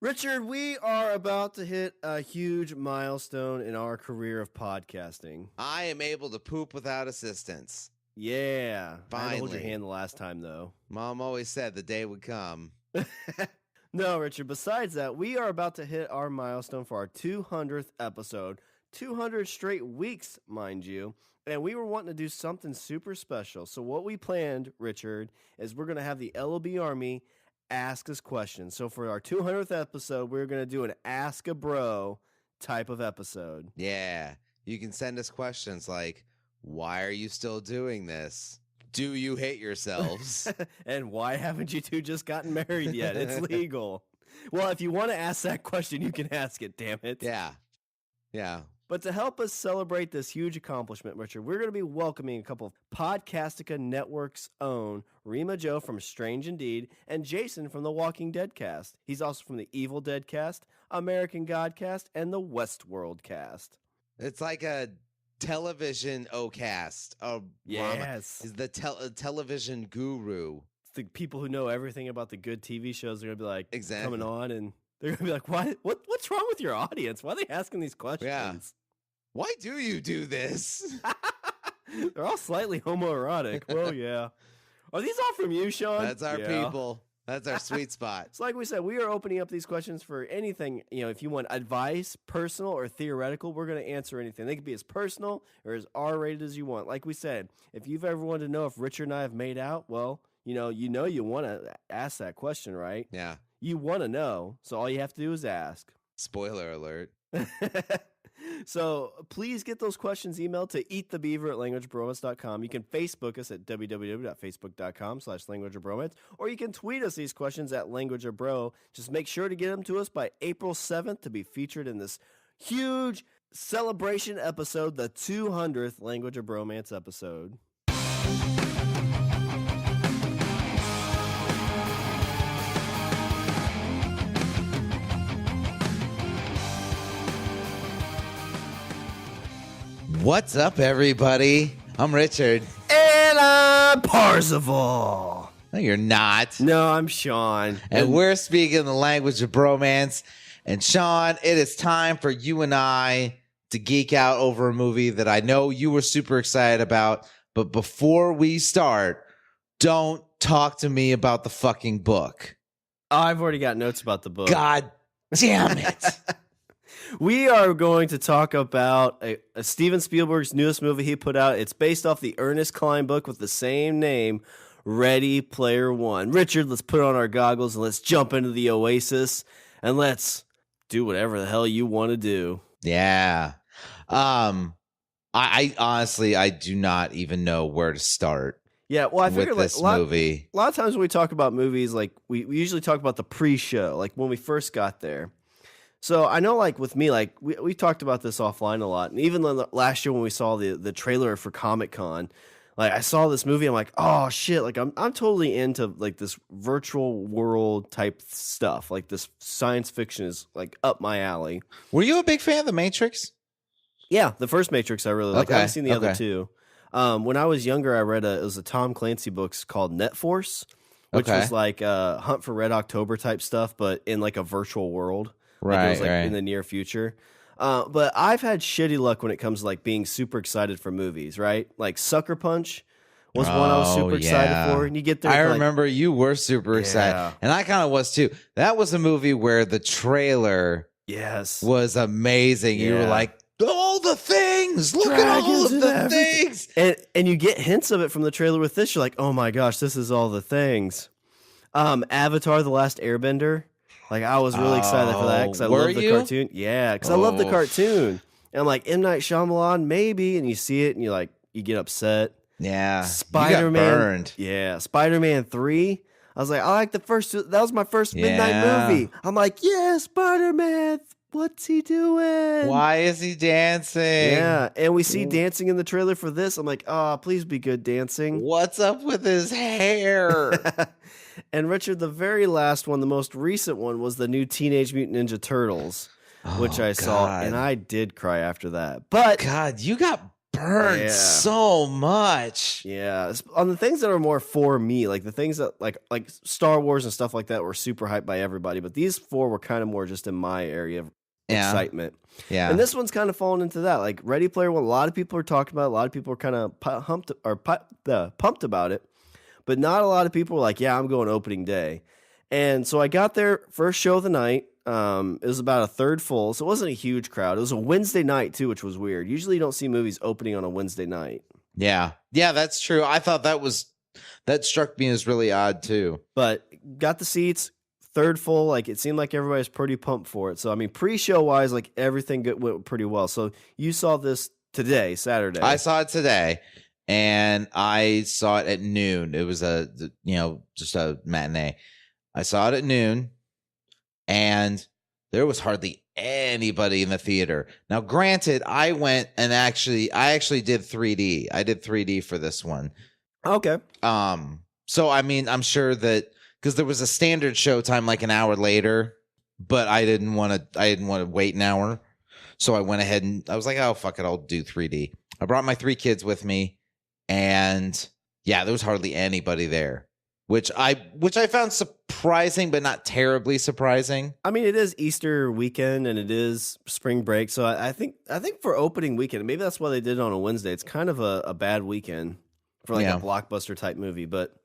Richard, we are about to hit a huge milestone in our career of podcasting. I am able to poop without assistance. Yeah. I had to hold your Finally. hand the last time, though. Mom always said the day would come. No, Richard, besides that, we are about to hit our milestone for our 200th episode. 200 straight weeks, mind you. And we were wanting to do something super special. So what we planned, Richard, is we're going to have the LOB Army ask us questions. So for our 200th episode, we're going to do an Ask a Bro type of episode. Yeah. You can send us questions like, why are you still doing this? Do you hate yourselves? And why haven't you two just gotten married yet? It's legal. Well, if you want to ask that question, you can ask it, damn it. Yeah. Yeah. But to help us celebrate this huge accomplishment, Richard, we're going to be welcoming a couple of Podcastica Network's own Rima Joe from Strange Indeed and Jason from the Walking Dead cast. He's also from the Evil Dead cast, American God cast, and the Westworld cast. It's like a television O-cast. Yes. Is the television guru. It's the people who know everything about the good TV shows are going to be like Exactly. coming on, and they're going to be like, what's wrong with your audience? Why are they asking these questions? Yeah. Why do you do this? They're all slightly homoerotic. Well, yeah. Are these all from you, Shawn? That's our people. That's our sweet spot. So like we said, we are opening up these questions for anything. You know, if you want advice, personal or theoretical, we're going to answer anything. They can be as personal or as R-rated as you want. Like we said, if you've ever wanted to know if Richard and I have made out, well, you want to ask that question, right? Yeah. You want to know, so all you have to do is ask. Spoiler alert. So please get those questions emailed to eatthebeaver@languagebromance.com. You can Facebook us at www.facebook.com/languageofbromance, or you can tweet us these questions at languageofbro. Just make sure to get them to us by April 7th to be featured in this huge celebration episode, the 200th Language of Bromance episode. What's up, everybody? I'm Richard. And I'm Parzival. No, you're not. No, I'm Shawn. And we're speaking the language of bromance. And Shawn, it is time for you and I to geek out over a movie that I know you were super excited about. But before we start, don't talk to me about the fucking book. Oh, I've already got notes about the book. God damn it. We are going to talk about a Steven Spielberg's newest movie he put out. It's based off the Ernest Cline book with the same name, Ready Player One. Richard, let's put on our goggles and let's jump into the Oasis and let's do whatever the hell you want to do. Yeah. I honestly, I do not even know where to start. Yeah, well, I figured with this A movie. lot of times when we talk about movies, like we usually talk about the pre-show, like when we first got there. So I know, like with me, like we talked about this offline a lot, and even last year when we saw the trailer for Comic-Con, like I saw this movie, I'm like, oh shit, like I'm totally into like this virtual world type stuff, like this science fiction is like up my alley. Were you a big fan of The Matrix? Yeah, the first Matrix I really liked. I haven't seen the other two. When I was younger, I read it was a Tom Clancy books called Net Force, which was like a Hunt for Red October type stuff, but in like a virtual world. Like it was like in the near future. But I've had shitty luck when it comes to like being super excited for movies, right? Like Sucker Punch was one I was super excited for. And you get there. I remember you were super excited. And I kind of was too. That was a movie where the trailer was amazing. You were like, all the things. Look at all of the things. And you get hints of it from the trailer with this. You're like, oh my gosh, this is all the things. Avatar: The Last Airbender. Like, I was really excited for that because I love the cartoon. Yeah, because I love the cartoon. And I'm like, M. Night Shyamalan, maybe. And you see it and you get upset. Yeah. Spider-Man. You got burned. Yeah. Spider-Man 3. I was like, I like the first two. That was my first midnight movie. I'm like, yeah, Spider-Man. What's he doing? Why is he dancing? Yeah. And we see dancing in the trailer for this. I'm like, oh, please be good dancing. What's up with his hair? And Richard, the very last one, the most recent one, was the new Teenage Mutant Ninja Turtles, which I saw, and I did cry after that. But God, you got burned so much. Yeah, on the things that are more for me, like the things that like Star Wars and stuff like that were super hyped by everybody, but these 4 were kind of more just in my area of excitement. Yeah, and this one's kind of fallen into that. Like Ready Player One, a lot of people are talking about it, a lot of people are kind of pumped about it, but not a lot of people were like, "Yeah, I'm going opening day." And so I got there first show of the night. It was about a third full, so it wasn't a huge crowd. It was a Wednesday night too, which was weird. Usually you don't see movies opening on a Wednesday night. Yeah, that's true. I thought that struck me as really odd too. But got the seats, third full. Like it seemed like everybody was pretty pumped for it. So I mean, pre-show wise, like everything went pretty well. So you saw this today, Saturday. I saw it today, and I saw it at noon. It was just a matinee. I saw it at noon. And there was hardly anybody in the theater. Now, granted, I went and I actually did 3D. I did 3D for this one. Okay. So I mean, I'm sure that because there was a standard show time like an hour later, but I didn't want to wait an hour. So I went ahead and I was like, oh, fuck it, I'll do 3D. I brought my 3 kids with me, and yeah, there was hardly anybody there. Which I found surprising, but not terribly surprising. I mean, it is Easter weekend and it is spring break, so I think for opening weekend, maybe that's why they did it on a Wednesday. It's kind of a bad weekend for like a blockbuster type movie. But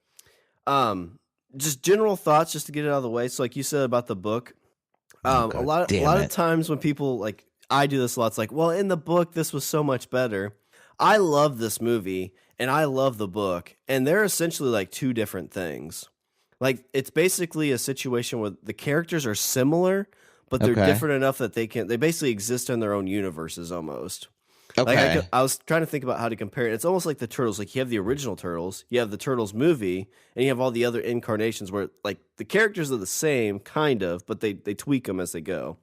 just general thoughts, just to get it out of the way. So, like you said about the book, a lot of times when people like I do this a lot, it's like, well, in the book, this was so much better. I love this movie. And I love the book, and they're essentially like 2 different things. Like it's basically a situation where the characters are similar, but they're different enough that they basically exist in their own universes almost. Okay. Like I was trying to think about how to compare it. It's almost like the Turtles. Like you have the original Turtles, you have the Turtles movie, and you have all the other incarnations where like the characters are the same, kind of, but they tweak them as they go.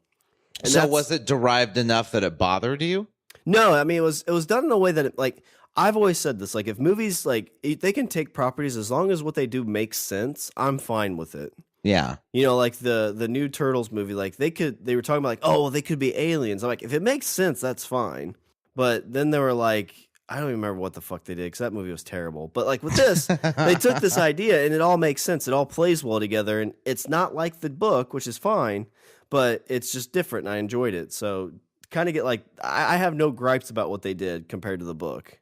And so was it derived enough that it bothered you? No, I mean it was done in a way that it, like. I've always said this, like if movies, like they can take properties as long as what they do makes sense, I'm fine with it. Yeah. You know, like the new Turtles movie, like they were talking about like, oh, well, they could be aliens. I'm like, if it makes sense, that's fine. But then they were like, I don't even remember what the fuck they did because that movie was terrible. But like with this, they took this idea and it all makes sense. It all plays well together. And it's not like the book, which is fine, but it's just different. And I enjoyed it. So kind of get like, I have no gripes about what they did compared to the book.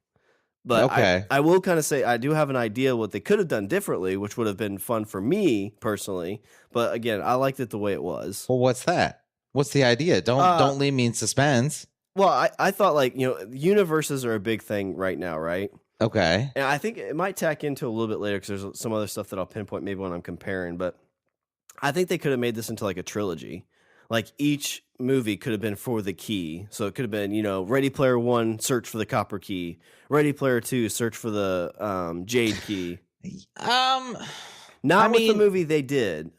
But I will kind of say I do have an idea what they could have done differently, which would have been fun for me personally. But again, I liked it the way it was. Well, what's that? What's the idea? Don't leave me in suspense. Well, I thought like, universes are a big thing right now, right? Okay. And I think it might tack into a little bit later because there's some other stuff that I'll pinpoint maybe when I'm comparing. But I think they could have made this into like a trilogy. Like each movie could have been for the key. So it could have been, Ready Player One, search for the copper key. Ready Player Two, search for the jade key. Not with the movie they did,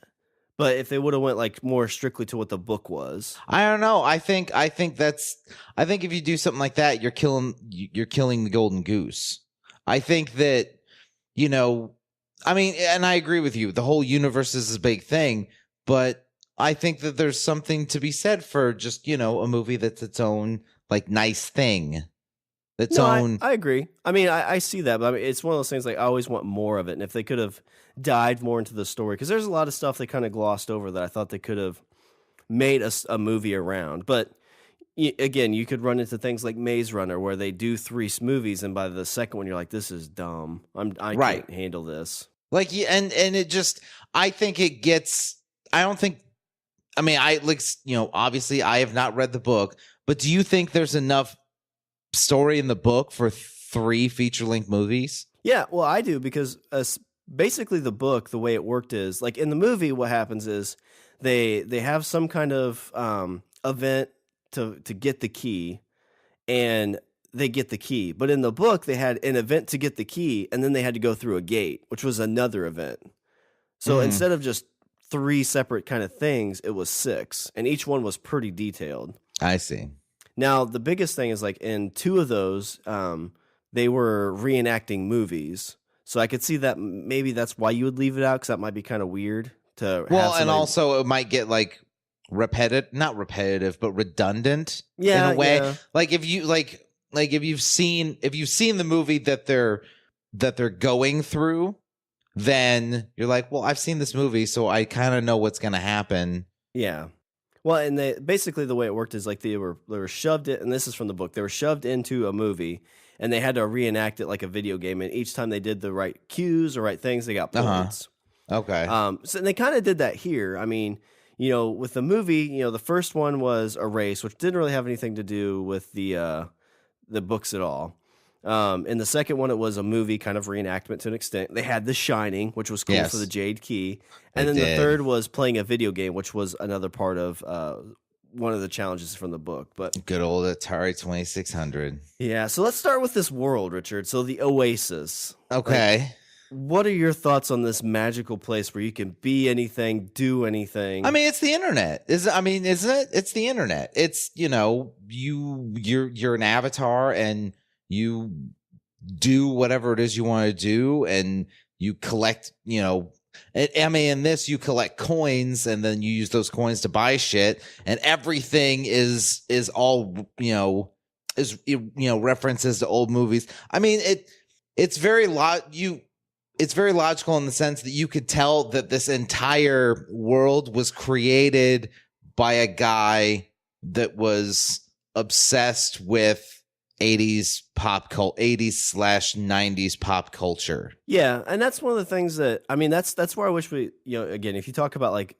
but if they would have went like more strictly to what the book was. I don't know. I think if you do something like that, you're killing the golden goose. I think that, I mean, and I agree with you. The whole universe is a big thing, but I think that there's something to be said for just, a movie that's its own like nice thing. I agree. I mean, I see that, but I mean, it's one of those things like I always want more of it. And if they could have dived more into the story, because there's a lot of stuff they kind of glossed over that I thought they could have made a movie around. But again, you could run into things like Maze Runner where they do 3 movies, and by the second one, you're like, this is dumb. I can't handle this. Like, and it just, I think it gets, I don't think, I mean, obviously I have not read the book, but do you think there's enough story in the book for 3 feature-length movies? Yeah, well, I do, because basically the book, the way it worked is, like in the movie, what happens is they have some kind of event to get the key, and they get the key. But in the book, they had an event to get the key, and then they had to go through a gate, which was another event. So instead of just 3 separate kind of things, it was 6, and each one was pretty detailed. I see. Now, the biggest thing is like in 2 of those, they were reenacting movies. So I could see that maybe that's why you would leave it out, because that might be kind of weird to have and also it might get like not repetitive, but redundant in a way. Yeah. Like if you like, like if you've seen the movie that they're going through, then you're like, well, I've seen this movie, so I kind of know what's going to happen. Yeah. Well, and they basically the way it worked is like they were shoved it, and this is from the book. They were shoved into a movie, and they had to reenact it like a video game. And each time they did the right cues or right things, they got points. Okay. So they kind of did that here. I mean, with the movie, the first one was a race, which didn't really have anything to do with the books at all. In the second one, it was a movie kind of reenactment to an extent. They had The Shining, which was cool for the Jade Key. And then the third was playing a video game, which was another part of one of the challenges from the book. But good old Atari 2600. Yeah, so let's start with this world, Richard. So the Oasis. Okay. What are your thoughts on this magical place where you can be anything, do anything? I mean, it's the internet. Isn't it? It's the internet. It's, you're an avatar and you do whatever it is you want to do, and you collect, in this you collect coins, and then you use those coins to buy shit, and everything is all, references to old movies. I mean, it's very it's very logical in the sense that you could tell that this entire world was created by a guy that was obsessed with 80s pop culture, 80s/90s pop culture. Yeah, and that's one of the things that that's where I wish we, again, if you talk about like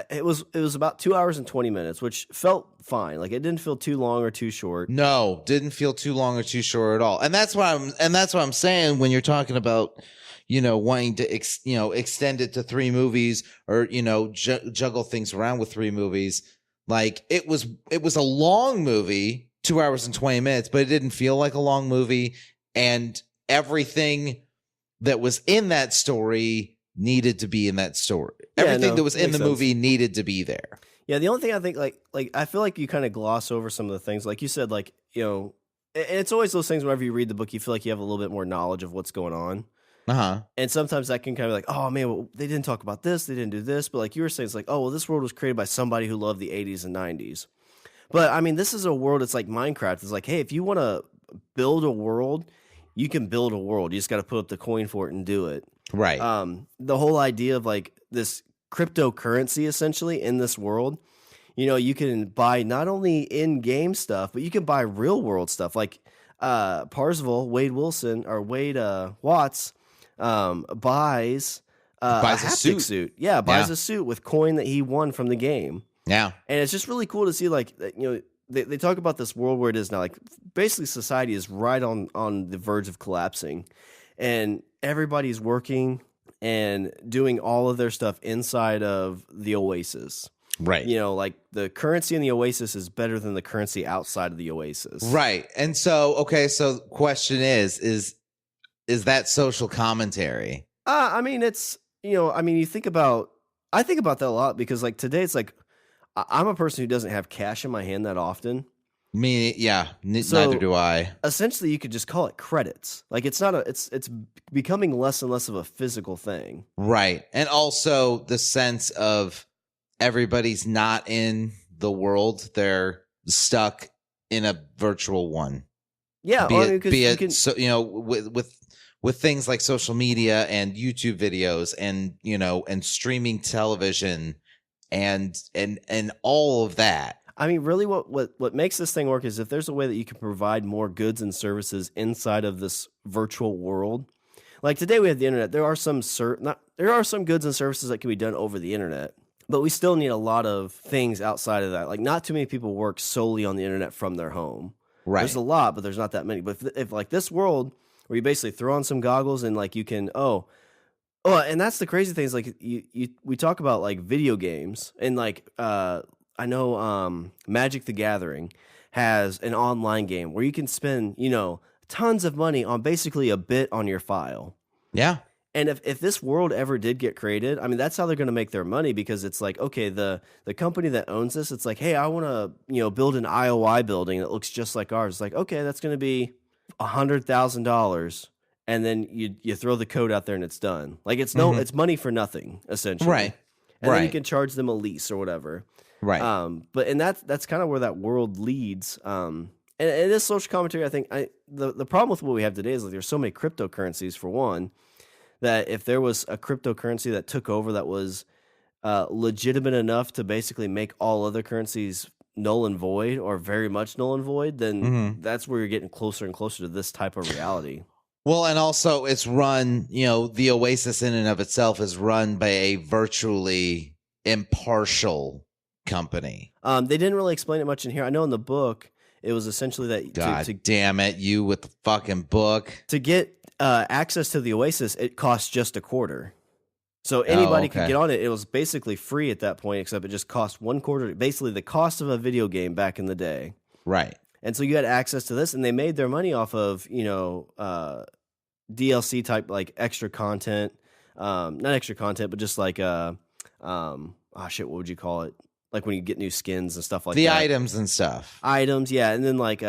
it was about 2 hours and 20 minutes, which felt fine. Like it didn't feel too long or too short. No, didn't feel too long or too short at all. And that's what I'm saying when you're talking about wanting to extend it to 3 movies or juggle things around with 3 movies. Like it was a long movie, 2 hours and 20 minutes, but it didn't feel like a long movie, and everything that was in that story needed to be in that story. Everything that was in the movie needed to be there. Yeah, the only thing I think like I feel like you kind of gloss over some of the things, like you said, like and it's always those things whenever you read the book, you feel like you have a little bit more knowledge of what's going on. And sometimes that can kind of like, oh man, well, they didn't talk about this, they didn't do this, but like you were saying, it's like, oh well, this world was created by somebody who loved the 80s and 90s. But I mean, this is a world. It's like Minecraft. It's like, hey, if you want to build a world, you can build a world. You just got to put up the coin for it and do it. Right. The whole idea of like this cryptocurrency essentially in this world, you can buy not only in-game stuff, but you can buy real world stuff. Like Parzival, Wade Watts buys a haptic suit. Yeah, buys a suit with coin that he won from the game. Yeah. And it's just really cool to see, like, they talk about this world where it is now, like, basically society is right on the verge of collapsing. And everybody's working and doing all of their stuff inside of the Oasis. Right. Like, the currency in the Oasis is better than the currency outside of the Oasis. Right. And so, okay, so question is that social commentary? I mean, it's, you think about, I think about that a lot because, like, today it's like, I'm a person who doesn't have cash in my hand that often. Neither do I. Essentially, you could just call it credits. Like it's becoming less and less of a physical thing. Right. And also the sense of everybody's not in the world. They're stuck in a virtual one. Yeah. With things like social media and YouTube videos and streaming television and all of that. I mean, really what makes this thing work is if there's a way that you can provide more goods and services inside of this virtual world. Like today we have the internet. There are some goods and services that can be done over the internet, but we still need a lot of things outside of that. Like not too many people work solely on the internet from their home. Right. There's a lot, but there's not that many. But if like this world where you basically throw on some goggles and like you can and that's the crazy thing is like we talk about like video games and like I know Magic the Gathering has an online game where you can spend tons of money on basically a bit on your file. Yeah. And if this world ever did get created, I mean that's how they're going to make their money because it's like okay the company that owns this, it's like hey I want to build an IOI building that looks just like ours. It's like okay that's going to be $100,000. And then you throw the code out there and it's done. Like it's it's money for nothing essentially. Right. And then you can charge them a lease or whatever. Right. But that's kind of where that world leads. and it is social commentary. I think the problem with what we have today is like there's so many cryptocurrencies for one, that if there was a cryptocurrency that took over that was legitimate enough to basically make all other currencies null and void or very much null and void, then that's where you're getting closer and closer to this type of reality. Well, and also it's run, the Oasis in and of itself is run by a virtually impartial company. They didn't really explain it much in here. I know in the book, it was essentially that. God damn it, you with the fucking book. To get access to the Oasis, it costs just $0.25. So anybody could get on it. It was basically free at that point, except it just cost $0.25. Basically, the cost of a video game back in the day. Right. And so you had access to this, and they made their money off of DLC type like extra content, not extra content, but just like what would you call it? Like when you get new skins and stuff like that. The items and stuff. Items, yeah, and then like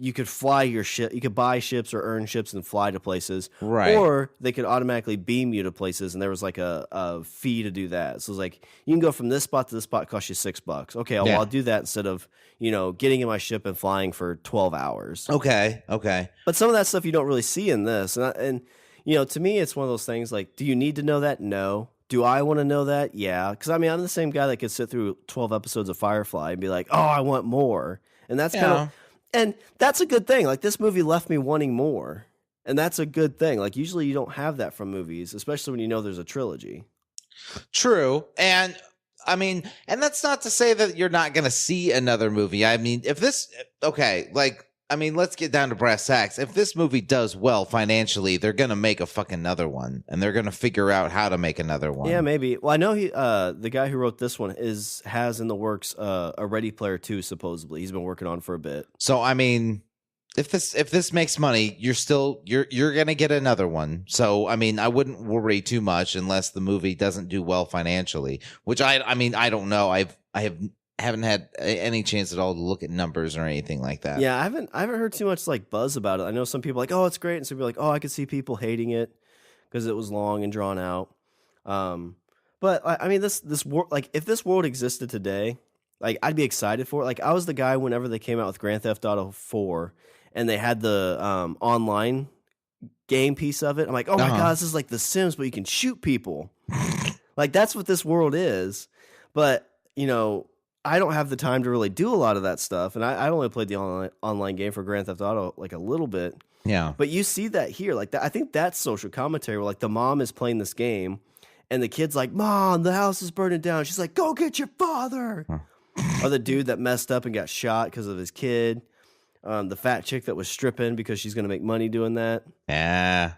you could fly your ship. You could buy ships or earn ships and fly to places. Right. Or they could automatically beam you to places, and there was like a fee to do that. So it's like, you can go from this spot to this spot, cost you $6. Okay, well, I'll do that instead of, getting in my ship and flying for 12 hours. Okay. But some of that stuff you don't really see in this. And to me, it's one of those things like, do you need to know that? No. Do I want to know that? Yeah. Because, I'm the same guy that could sit through 12 episodes of Firefly and be like, oh, I want more. And that's kind of... And that's a good thing. Like, this movie left me wanting more. And that's a good thing. Like, usually you don't have that from movies, especially when you know there's a trilogy. True. And, and that's not to say that you're not going to see another movie. If this... Okay, let's get down to brass tacks. If this movie does well financially, they're going to make a fucking another one. And they're going to figure out how to make another one. Yeah, maybe. Well, I know the guy who wrote this one has in the works a Ready Player 2, supposedly. He's been working on for a bit. So, if this makes money, you're going to get another one. So, I wouldn't worry too much unless the movie doesn't do well financially, which I don't know. I haven't had any chance at all to look at numbers or anything like that. Yeah, I haven't heard too much like buzz about it. I know some people are like, oh, it's great, and some people are like, oh, I could see people hating it because it was long and drawn out. But this world, like, if this world existed today, like, I'd be excited for it. Like, I was the guy whenever they came out with Grand Theft Auto 4 and they had the online game piece of it. I'm like, oh my god, this is like The Sims, but you can shoot people. Like, that's what this world is. But I don't have the time to really do a lot of that stuff, and I only played the online game for Grand Theft Auto like a little bit. Yeah, but you see that here, like that. I think that's social commentary. Where like the mom is playing this game, and the kid's like, "Mom, the house is burning down." She's like, "Go get your father." Or the dude that messed up and got shot because of his kid. The fat chick that was stripping because she's going to make money doing that. Yeah,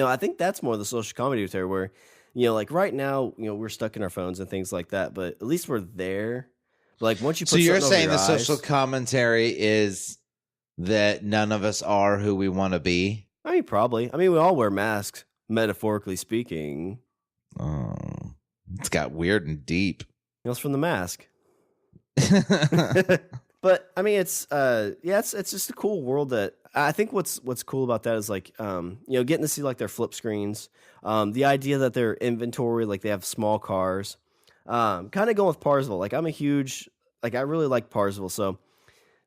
I think that's more the social commentary where, like right now, we're stuck in our phones and things like that, but at least we're there. Like once you put, so you're saying the social commentary is that none of us are who we want to be? Probably. We all wear masks, metaphorically speaking. Oh, it's got weird and deep. It's from the mask. But it's it's just a cool world. That I think what's cool about that is like getting to see like their flip screens, the idea that their inventory, like they have small cars. Kind of going with Parzival. Like I'm a huge, like I really like Parzival. So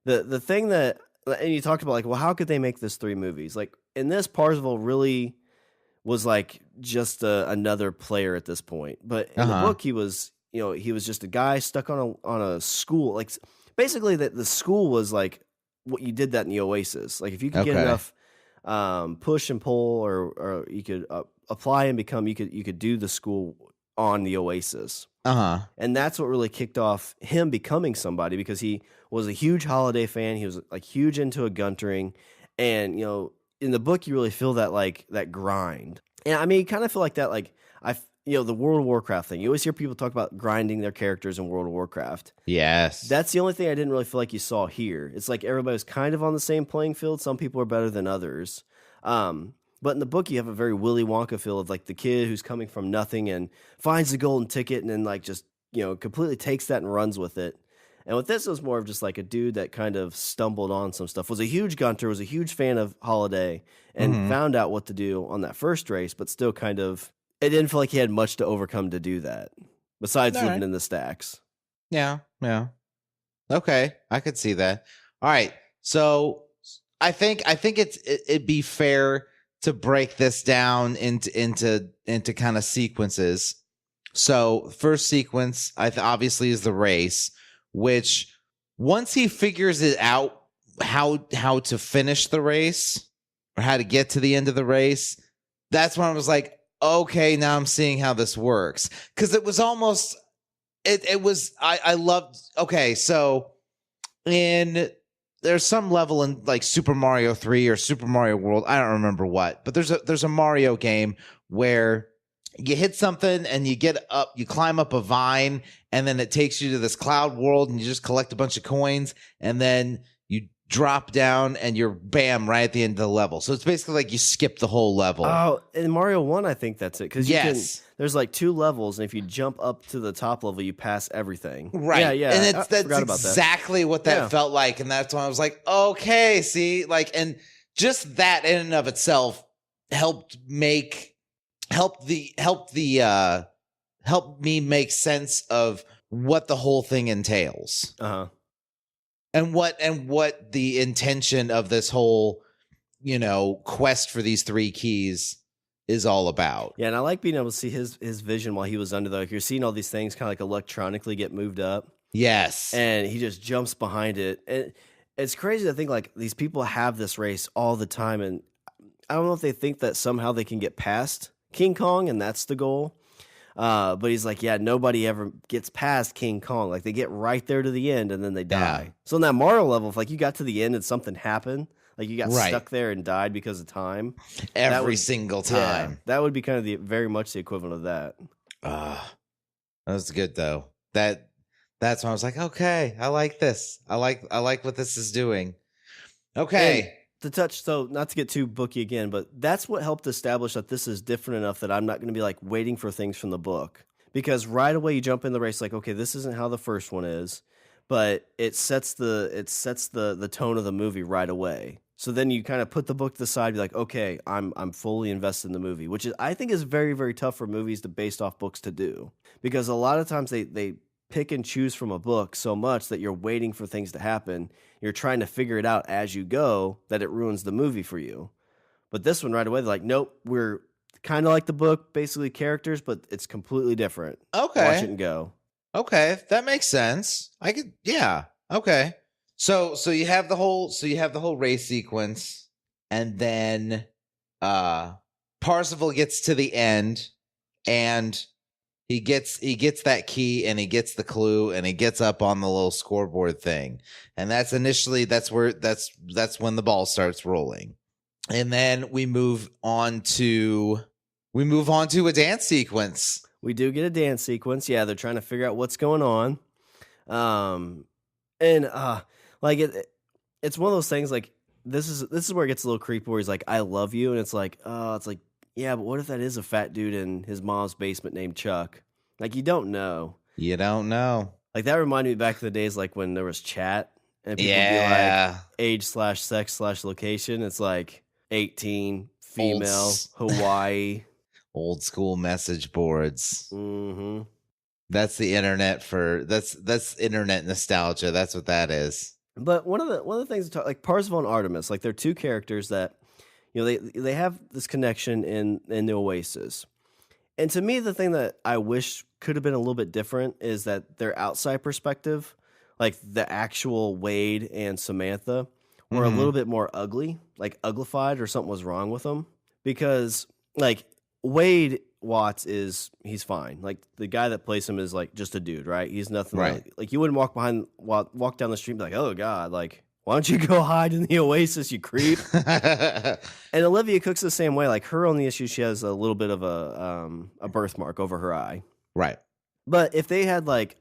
the thing that, and you talked about like, well, how could they make this 3 movies? Like in this, Parzival really was like just another player at this point. But in the book, he was just a guy stuck on a school. Like basically the school was like what you did that in the Oasis. Like if you could get enough push and pull, or you could apply and become, you could do the school on the Oasis. And that's what really kicked off him becoming somebody, because he was a huge Holiday fan. He was like huge into a Guntering, and in the book you really feel that like that grind. And you kind of feel like that, like the World of Warcraft thing. You always hear people talk about grinding their characters in World of Warcraft. Yes. That's the only thing I didn't really feel like you saw here. It's like everybody was kind of on the same playing field. Some people are better than others. But in the book, you have a very Willy Wonka feel of like the kid who's coming from nothing and finds the golden ticket and then like just, completely takes that and runs with it. And with this, it was more of just like a dude that kind of stumbled on some stuff, was a huge Gunter, was a huge fan of Holiday, and found out what to do on that first race, but still kind of, it didn't feel like he had much to overcome to do that, besides living in the stacks. Yeah. Okay, I could see that. All right. So I think it'd be fair to break this down into kind of sequences. So first sequence, obviously, is the race, which once he figures it out how to finish the race or how to get to the end of the race, that's when I was like, okay, now I'm seeing how this works. Because it was almost I loved. Okay, so there's some level in like Super Mario 3 or Super Mario World, I don't remember what, but there's a Mario game where you hit something and you climb up a vine, and then it takes you to this cloud world, and you just collect a bunch of coins, and then you drop down and you're bam right at the end of the level. So it's basically like you skip the whole level. Oh, in Mario 1, I think that's it. Because there's like 2 levels, and if you jump up to the top level, you pass everything. Right. Yeah. And that's exactly what that felt like. And that's when I was like, okay, see, like, and just that in and of itself helped me make sense of what the whole thing entails. Uh-huh. And what the intention of this whole, quest for these 3 keys is all about. Yeah, and I like being able to see his vision while he was under like you're seeing all these things kind of like electronically get moved up. Yes. And he just jumps behind it. And it's crazy to think like these people have this race all the time, and I don't know if they think that somehow they can get past King Kong and that's the goal. But he's like, yeah, nobody ever gets past King Kong. Like they get right there to the end and then they die. Yeah. So in that Mario level, if like you got to the end and something happened, like you got stuck there and died because of time. Every single time. Yeah, that would be kind of very much the equivalent of that. That was good though. That's when I was like, okay, I like this. I like what this is doing. Okay. And to touch, so not to get too booky again, but that's what helped establish that this is different enough that I'm not going to be like waiting for things from the book, because right away you jump in the race like, okay, this isn't how the first one is, but it sets the tone of the movie right away. So then you kind of put the book to the side, be like, okay, I'm fully invested in the movie, which is I think is very, very tough for movies based off books to do, because a lot of times they pick and choose from a book so much that you're waiting for things to happen. You're trying to figure it out as you go, that it ruins the movie for you. But this one right away, they're like, nope, we're kind of like the book, basically characters, but it's completely different. Okay. Watch it and go. Okay, that makes sense. Yeah. Okay. So you have the whole race sequence, and then Parsifal gets to the end, and he gets that key, and he gets the clue, and he gets up on the little scoreboard thing. And that's when the ball starts rolling. And then we move on to a dance sequence. We do get a dance sequence. Yeah, they're trying to figure out what's going on. Like it's one of those things like this is where it gets a little creepy, where he's like, I love you, and it's like, yeah, but what if that is a fat dude in his mom's basement named Chuck? Like, you don't know. You don't know. Like, that reminded me back in the days, like, when there was chat, and people would be like, age/sex/location. It's like 18, female, Hawaii. Old school message boards. Mm-hmm. That's the internet that's internet nostalgia. That's what that is. But one of the things to talk, like Parsifal and Artemis, like they're 2 characters that, they have this connection in the Oasis. And to me, the thing that I wish could have been a little bit different is that their outside perspective, like the actual Wade and Samantha, were a little bit more ugly, like uglified, or something was wrong with them. Because like Wade Watts he's fine. Like the guy that plays him is like just a dude, right? He's nothing like you wouldn't walk down the street and be like, oh God, like, why don't you go hide in the Oasis, you creep? And Olivia Cook's the same way. Like her only issue, she has a little bit of a birthmark over her eye. Right. But if they had like,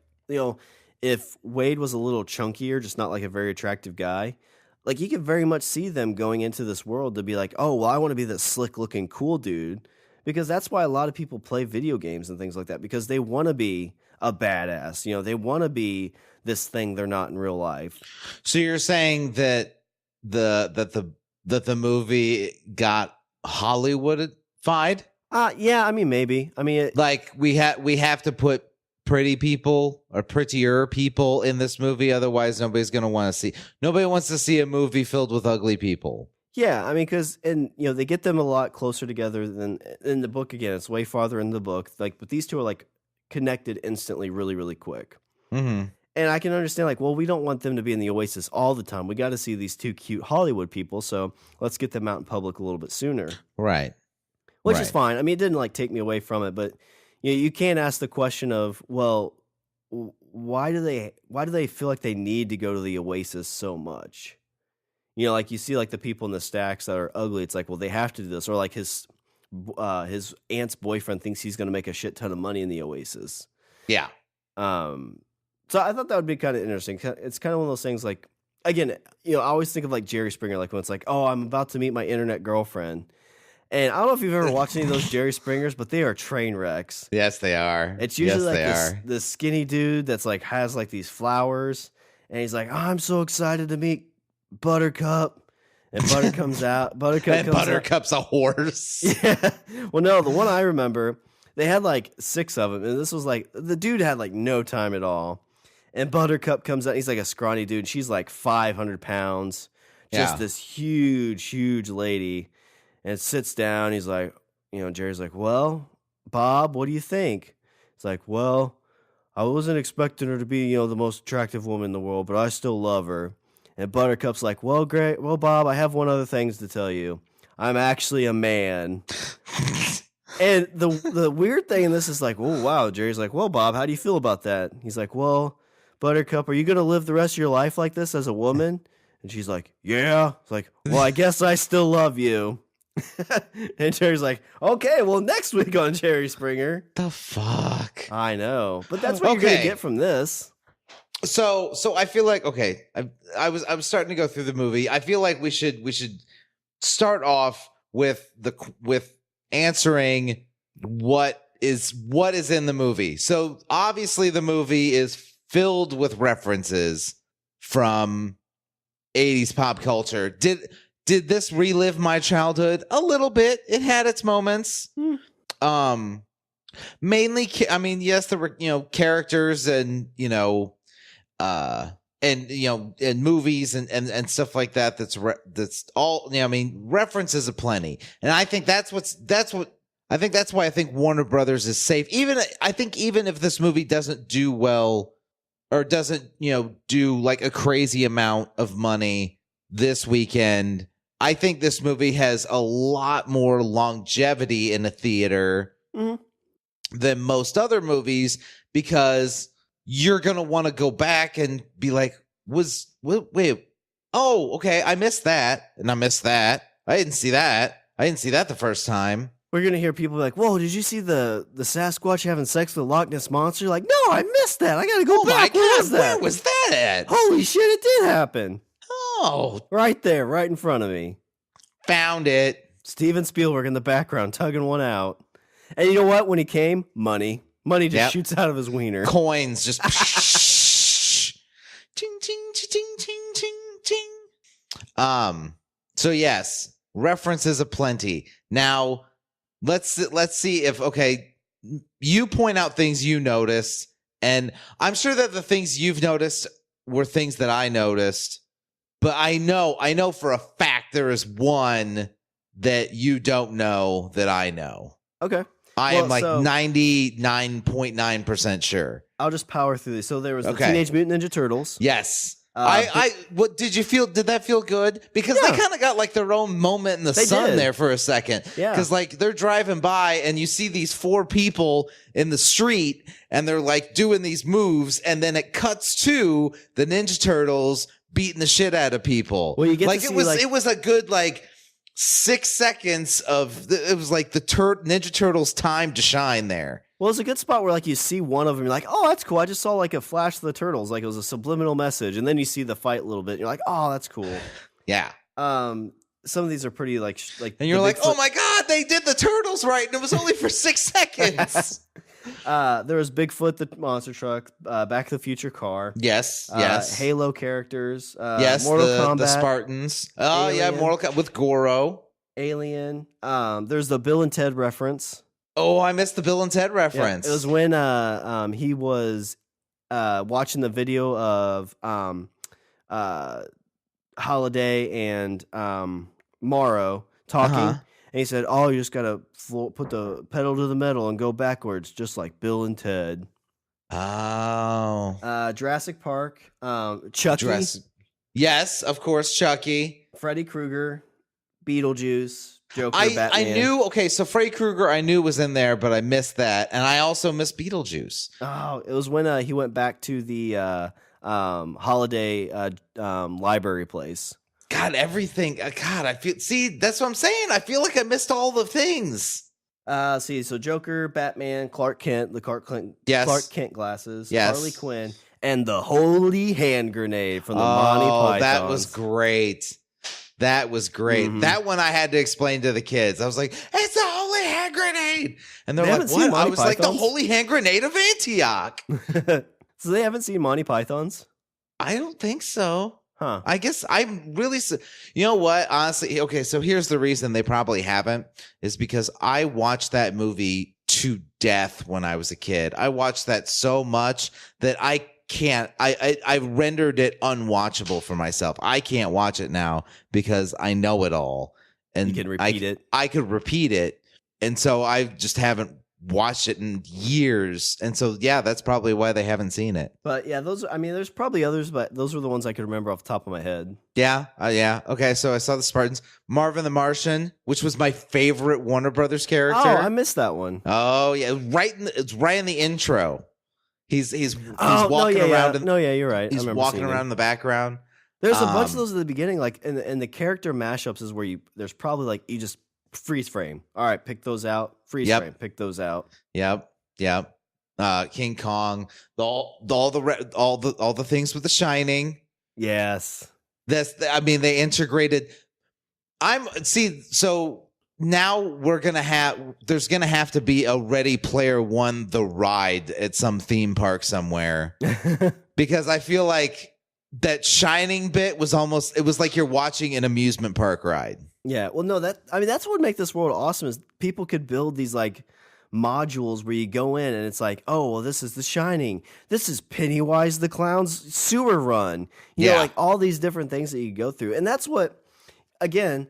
if Wade was a little chunkier, just not like a very attractive guy, like you could very much see them going into this world to be like, oh, well, I want to be this slick looking cool dude. Because that's why a lot of people play video games and things like that, because they want to be a badass. They want to be this thing they're not in real life. So you're saying that the movie got Hollywoodified? Yeah, I mean maybe. I mean, like we have to put pretty people or prettier people in this movie. Otherwise, nobody wants to see a movie filled with ugly people. Yeah, I mean, because they get them a lot closer together than in the book. Again, it's way farther in the book. Like, but these two are like connected instantly, really, really quick. Mm-hmm. And I can understand, like, well, we don't want them to be in the Oasis all the time. We got to see these two cute Hollywood people, so let's get them out in public a little bit sooner. Right. Which is fine. I mean, it didn't like take me away from it, but you can't ask the question of, well, why do they feel like they need to go to the Oasis so much? Like you see like the people in the stacks that are ugly. It's like, well, they have to do this, or like his aunt's boyfriend thinks he's going to make a shit ton of money in the Oasis. Yeah. So I thought that would be kind of interesting. It's kind of one of those things. Like, again, I always think of like Jerry Springer, like when it's like, oh, I'm about to meet my internet girlfriend. And I don't know if you've ever watched any of those Jerry Springers, but they are train wrecks. Yes, they are. It's usually this skinny dude that's like has like these flowers, and he's like, oh, I'm so excited to meet Buttercup. And Butter comes out. Buttercup's a horse. Yeah. Well, no, the one I remember, they had like 6 of them, and this was like the dude had like no time at all. And Buttercup comes out. He's like a scrawny dude. She's like 500 pounds, just this huge, huge lady. And sits down. He's like, Jerry's like, well, Bob, what do you think? It's like, well, I wasn't expecting her to be, the most attractive woman in the world, but I still love her. And Buttercup's like, well, great. Well, Bob, I have one other thing to tell you. I'm actually a man. And the weird thing in this is like, oh, wow. Jerry's like, well, Bob, how do you feel about that? He's like, well, Buttercup, are you going to live the rest of your life like this as a woman? And she's like, yeah. It's like, well, I guess I still love you. And Jerry's like, okay, well, next week on Jerry Springer. The fuck? I know, but that's what you're gonna get from this. So I feel like I was starting to go through the movie. I feel like we should start off with answering what is in the movie. So obviously the movie is filled with references from 80s pop culture. Did this relive my childhood? A little bit. It had its moments. Mainly, I mean, yes, there were, characters and, and movies and stuff like that. That's all, I mean, references aplenty. And I think that's why I think Warner Brothers is safe. Even if this movie doesn't do well or doesn't, do like a crazy amount of money this weekend, I think this movie has a lot more longevity in a theater than most other movies, because you're going to want to go back and be like, wait, oh, okay, I missed that, and I missed that. I didn't see that. I didn't see that the first time. We're going to hear people be like, whoa, did you see the Sasquatch having sex with the Loch Ness Monster? You're like, no, I missed that. I got to go back. Where was that at? Holy shit, it did happen. Oh. Right there, right in front of me. Found it. Steven Spielberg in the background tugging one out. And you know what? When he came, money just shoots out of his wiener. Coins just ching, ching, ching, ching, ching, ching. So yes, references aplenty. Now let's see if you point out things you noticed, and I'm sure that the things you've noticed were things that I noticed. But I know for a fact there is one that you don't know that I know. Okay. I am like 99.9% sure. I'll just power through this. So there was the Teenage Mutant Ninja Turtles. Yes. What did you feel? Did that feel good? Because they kind of got like their own moment in the sun there for a second. Yeah. Because like they're driving by and you see these 4 people in the street and they're like doing these moves, and then it cuts to the Ninja Turtles beating the shit out of people. Well, you get like to see, it was a good like 6 seconds of it was like the Ninja Turtles' time to shine there. Well, it's a good spot where like you see one of them, you're like, oh, that's cool. I just saw like a flash of the turtles, like it was a subliminal message, and then you see the fight a little bit, and you're like, oh, that's cool. Yeah. Some of these are pretty like, and you're like, oh my god, they did the turtles right, and it was only for 6 seconds. There was Bigfoot the monster truck, Back to the Future car. Yes. Halo characters. Mortal Kombat. The Spartans. Oh, Alien, yeah, Mortal Kombat with Goro. Alien. There's the Bill and Ted reference. Oh, I missed the Bill and Ted Yeah, reference. it was when he was watching the video of Holiday and Morrow talking, and he said, "Oh, you just gotta put the pedal to the metal and go backwards, just like Bill and Ted." Oh, Jurassic Park, Chucky, yes, of course, Chucky, Freddy Krueger, Beetlejuice, Joker, I Batman. knew. Okay, so Freddy Krueger I knew was in there, but I missed that, and I also missed Beetlejuice. Oh, it was when he went back to the Holiday library place. God, everything. God, I feel. See, that's what I'm saying. I feel like I missed all the things. So Joker, Batman, Clark Kent, the Clark Kent glasses, yes. Harley Quinn, and the holy hand grenade from the Monty Pythons. That was great. That was great. Mm-hmm. That one I had to explain to the kids. I was like, "It's a holy hand grenade," and they're like, "What?" I was like, "The holy hand grenade of Antioch." So they haven't seen Monty Pythons? I don't think so. Huh. I guess I'm really, you know what? Honestly, okay, so here's the reason they probably haven't is because I watched that movie to death when I was a kid. I watched that so much that I can't, I rendered it unwatchable for myself. I can't watch it now because I know it all. And you can repeat it. I could repeat it. And so I just haven't watched it in years, and so yeah, that's probably why they haven't seen it. But yeah, there's probably others, but those were the ones I could remember off the top of my head. Yeah. Okay, so I saw the Spartans, Marvin the Martian, which was my favorite Warner Brothers character. Oh, I missed that one. Oh yeah, it's right in the intro. He's walking around. You're right. He's walking around in the background. There's a bunch of those at the beginning, like in the character mashups is where there's probably like you just freeze frame. All right, pick those out. Freeze frame. Pick those out. Yep. King Kong. All the things with The Shining. Yes. They integrated. So now there's gonna have to be a Ready Player One the ride at some theme park somewhere because I feel like that Shining bit was it was like you're watching an amusement park ride. Yeah, well, no, that's what would make this world awesome is people could build these like modules where you go in and it's like, oh, well, this is The Shining, this is Pennywise the Clown's sewer run, you know, like all these different things that you go through, and that's what, again,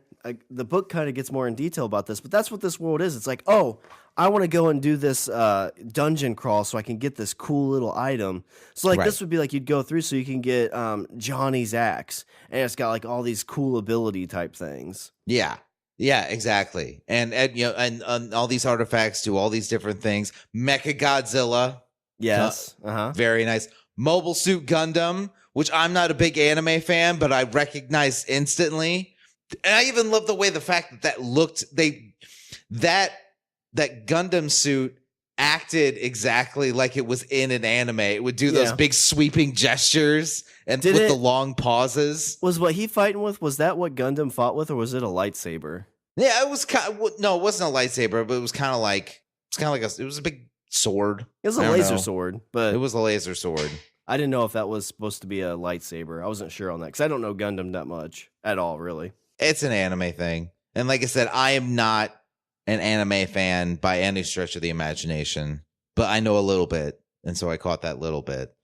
the book kind of gets more in detail about this, but that's what this world is. It's like, oh, I want to go and do this dungeon crawl so I can get this cool little item. So like this would be like you'd go through so you can get Johnny's axe, and it's got like all these cool ability type things. Yeah, exactly. And you know, and all these artifacts do all these different things. Mecha Godzilla, yes, very nice. Mobile Suit Gundam, which I'm not a big anime fan, but I recognize instantly. And I even love the fact that looked that Gundam suit acted exactly like it was in an anime. It would do those big sweeping gestures and with the long pauses. Was what he fighting with, was that what Gundam fought with, or was it a lightsaber? Yeah, it was no, it wasn't a lightsaber, but it was kind of like it was a big sword. It was a laser sword, but it was a laser sword. I didn't know if that was supposed to be a lightsaber. I wasn't sure on that because I don't know Gundam that much at all, really. It's an anime thing. And like I said, I am not an anime fan by any stretch of the imagination, but I know a little bit. And so I caught that little bit.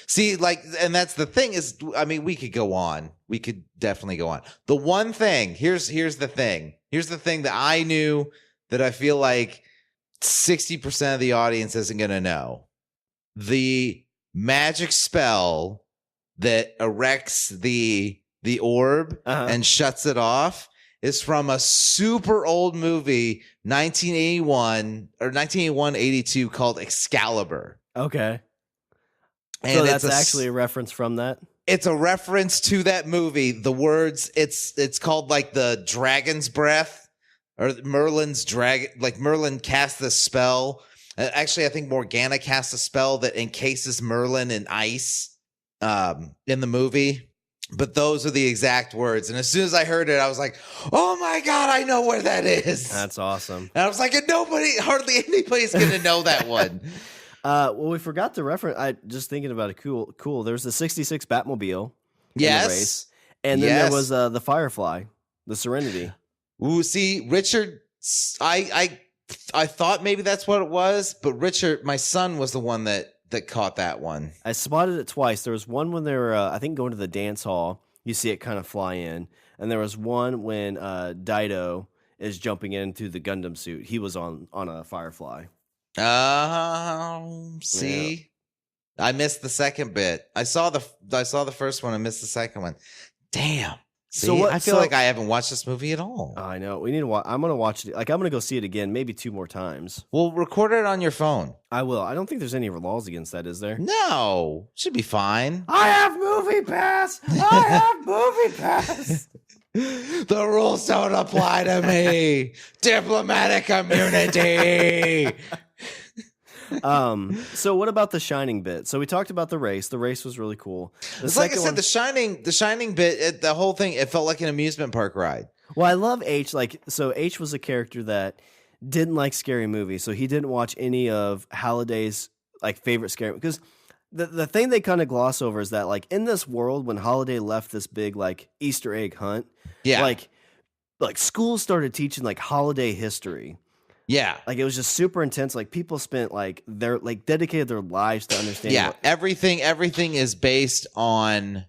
See, like, and that's the thing is, I mean, we could go on. We could definitely go on. The one thing, here's the thing. Here's the thing that I knew that I feel like 60% of the audience isn't going to know. The magic spell that erects the orb and shuts it off is from a super old movie, 1981-82, called Excalibur. Okay. And so that's actually a reference from that? It's a reference to that movie. The words, it's called like the Dragon's Breath or Merlin's dragon. Like Merlin cast this spell. Actually, I think Morgana cast a spell that encases Merlin in ice in the movie. But those are the exact words. And as soon as I heard it, I was like, oh my God, I know where that is. That's awesome. And I was like, hardly anybody's going to know that one. Well, we forgot to reference. I just thinking about it. Cool. There's the '66 Batmobile. Yes. In the race, and then there was the Firefly, the Serenity. Ooh, see, Richard, I I thought maybe that's what it was, but Richard, my son, was the one that caught that one. I spotted it twice. There was one when they were, I think, going to the dance hall. You see it kind of fly in. And there was one when Dido is jumping in through the Gundam suit. He was on a Firefly. See? Yeah. I missed the second bit. I saw the first one and missed the second one. Damn. See, I feel like I haven't watched this movie at all. I know. We need to watch. I'm going to watch it. Like, I'm going to go see it again, maybe 2 more times. Well, record it on your phone. I will. I don't think there's any laws against that, is there? No. Should be fine. I have Movie Pass. I have Movie Pass. The rules don't apply to me. Diplomatic immunity. So what about the Shining bit? So we talked about the race. The race was really cool. It's like I said, the Shining bit, the whole thing, it felt like an amusement park ride. Well, I love H. So H was a character that didn't like scary movies, so he didn't watch any of Holliday's favorite scary, because the thing they kind of gloss over is that in this world, when Holiday left this big Easter egg hunt, like schools started teaching Holiday history. Yeah. It was just super intense. People spent their dedicated their lives to understand. Yeah. Everything is based on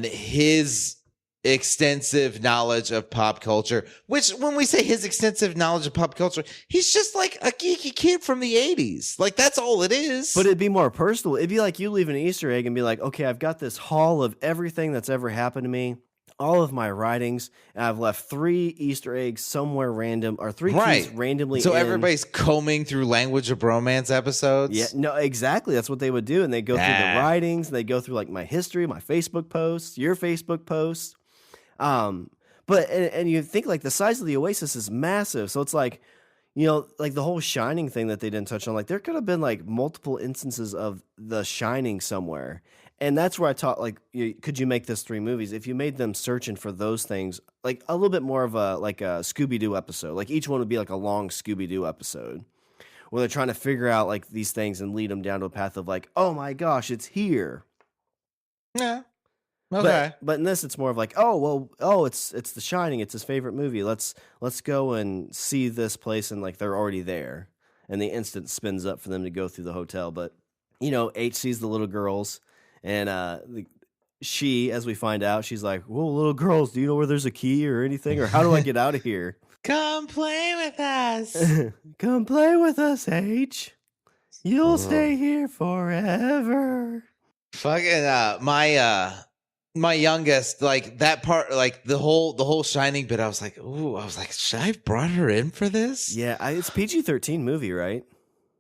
his extensive knowledge of pop culture, which when we say his extensive knowledge of pop culture, he's just a geeky kid from the 80s. That's all it is. But it'd be more personal. It'd be you leave an Easter egg and be okay, I've got this haul of everything that's ever happened to me, all of my writings, and I've left 3 Easter eggs somewhere random, or 3 keys randomly. So everybody's combing through Language of Bromance episodes. Yeah, no, exactly. That's what they would do, and they go through the writings, and they go through my history, my Facebook posts, your Facebook posts. But you think the size of the Oasis is massive, so it's the whole Shining thing that they didn't touch on. There could have been multiple instances of The Shining somewhere. And that's where I taught, could you make this 3 movies? If you made them searching for those things, a little bit more of a Scooby-Doo episode. Each one would be a long Scooby-Doo episode where they're trying to figure out these things and lead them down to a path of oh my gosh, it's here. Yeah. Okay. But in this, it's more of it's The Shining. It's his favorite movie. Let's go and see this place, and they're already there. And the instant spins up for them to go through the hotel. But, H sees the little girls. And she, as we find out, she's like, "Whoa, little girls, do you know where there's a key or anything? Or how do I get out of here?" Come play with us. Come play with us, H. You'll stay here forever. Fucking my youngest, that part, the whole Shining bit, I was like, ooh, should I have brought her in for this? Yeah, it's PG-13 movie, right?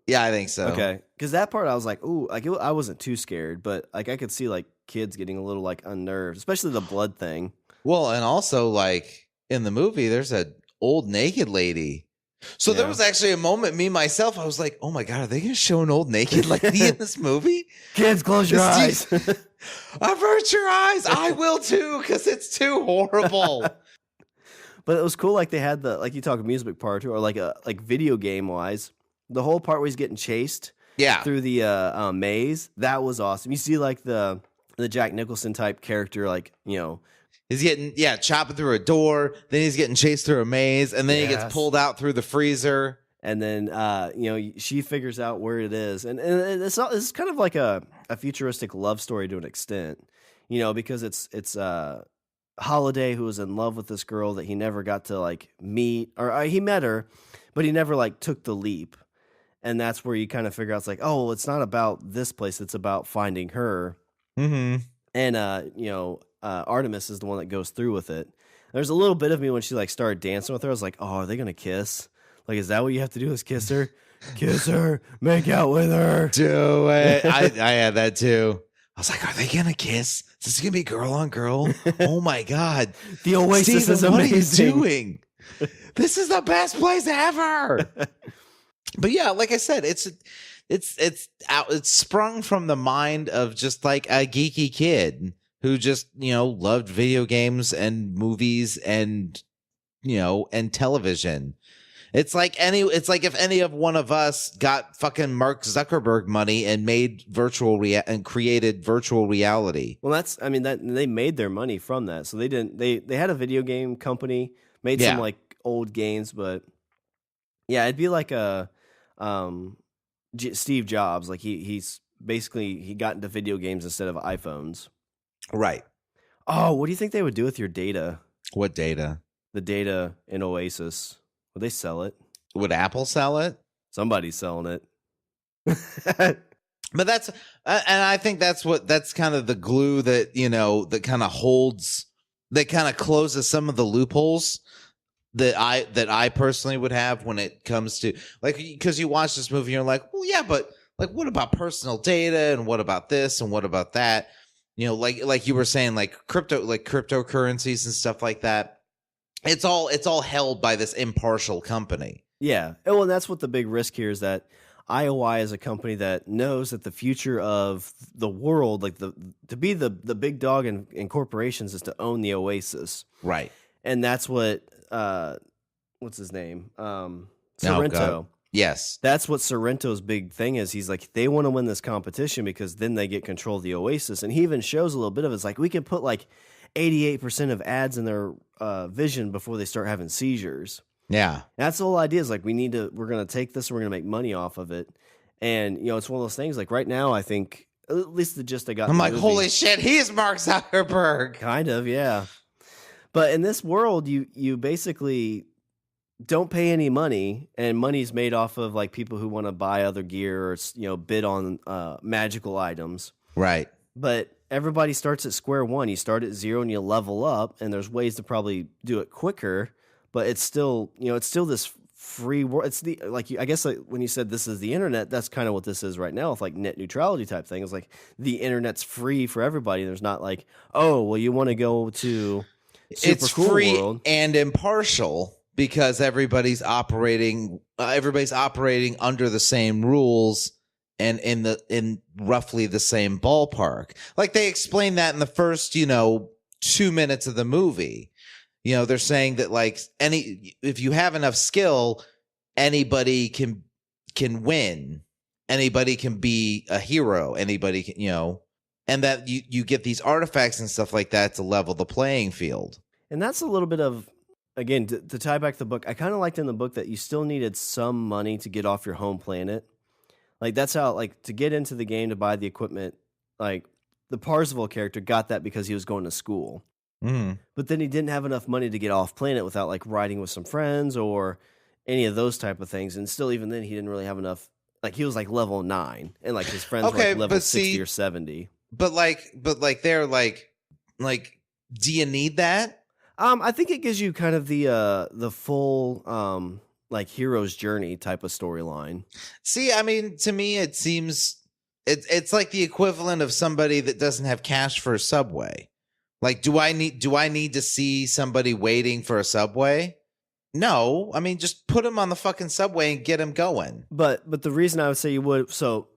Yeah, I think so. Okay, because that part I was like, ooh, I wasn't too scared, but I could see kids getting a little unnerved, especially the blood thing. Well, and also in the movie, there's an old naked lady. So there was actually a moment, myself, I was like, oh my God, are they going to show an old naked lady in this movie? Kids, close your eyes. Avert your eyes. I will too, because it's too horrible. But it was cool. They had the, you talk amusement part, or video game wise, the whole part where he's getting chased through the maze. That was awesome. You see the Jack Nicholson type character, he's getting chopping through a door, then he's getting chased through a maze, and then he gets pulled out through the freezer, and then she figures out where it is, and it's kind of like a futuristic love story to an extent, because it's Holiday, who was in love with this girl that he never got to meet, or he met her, but he never took the leap. And that's where you kind of figure out, it's oh, well, it's not about this place. It's about finding her. Mm-hmm. And, Artemis is the one that goes through with it. There's a little bit of me when she started dancing with her. I was like, oh, are they going to kiss? Is that what you have to do is kiss her? Kiss her. Make out with her. Do it. I had that too. I was like, are they going to kiss? Is this going to be girl on girl? Oh my God. The Oasis is amazing. What are you doing? This is the best place ever. But yeah, like I said, it's sprung from the mind of just a geeky kid who just, loved video games and movies and, and television. It's like if any of one of us got fucking Mark Zuckerberg money and made created virtual reality. Well, that they made their money from that. So they had a video game company, made some old games, but Yeah, it'd be like a Steve Jobs. Like he's basically he got into video games instead of iPhones. Right. Oh, what do you think they would do with your data? What data? The data in Oasis. Would they sell it? Would Apple sell it? Somebody's selling it. But that's, and I think that's kind of the glue that, that kind of holds, that kind of closes some of the loopholes that I personally would have when it comes to, like, because you watch this movie and you're like, well, yeah, but like, what about personal data and what about this and what about that? Like you were saying, like cryptocurrencies and stuff like that. It's all held by this impartial company. Yeah. Well, and that's what the big risk here is, that IOI is a company that knows that the future of the world, like to be the big dog in corporations, is to own the Oasis. Right. And that's what, what's his name? Sorrento. Oh, yes. That's what Sorrento's big thing is. He's like, they want to win this competition because then they get control of the Oasis. And he even shows a little bit of it. It's like, we can put like 88% of ads in their vision before they start having seizures. Yeah. That's the whole idea, is like, we're going to take this and we're going to make money off of it. And, it's one of those things, like right now, I think, at least the gist I got. I'm like, holy shit, he's Mark Zuckerberg. Kind of, yeah. But in this world, you basically don't pay any money, and money's made off of like people who want to buy other gear or, bid on magical items. Right. But everybody starts at square one. You start at zero and you level up, and there's ways to probably do it quicker. But it's still, it's still this free world. It's I guess like when you said this is the internet, that's kind of what this is right now with like net neutrality type thing. It's like the internet's free for everybody. There's not like, oh, well, you want to go to super it's cool free world. And impartial because everybody's operating under the same rules and in roughly the same ballpark. Like they explain that in the first, 2 minutes of the movie. They're saying that like if you have enough skill, anybody can win. Anybody can be a hero. Anybody can, and that you get these artifacts and stuff like that to level the playing field. And that's a little bit of, again, to tie back to the book, I kind of liked in the book that you still needed some money to get off your home planet. Like that's how, like, to get into the game, to buy the equipment, like the Parzival character got that because he was going to school. Mm. But then he didn't have enough money to get off planet without like riding with some friends or any of those type of things. And still, even then, he didn't really have enough. Like he was like level 9, and like his friends were like level 60 or 70. But they're like, do you need that? I think it gives you kind of the full like hero's journey type of storyline. See, I mean, to me, it seems it's like the equivalent of somebody that doesn't have cash for a subway. Like, do I need to see somebody waiting for a subway? No, I mean, just put him on the fucking subway and get him going. But the reason I would say you would, so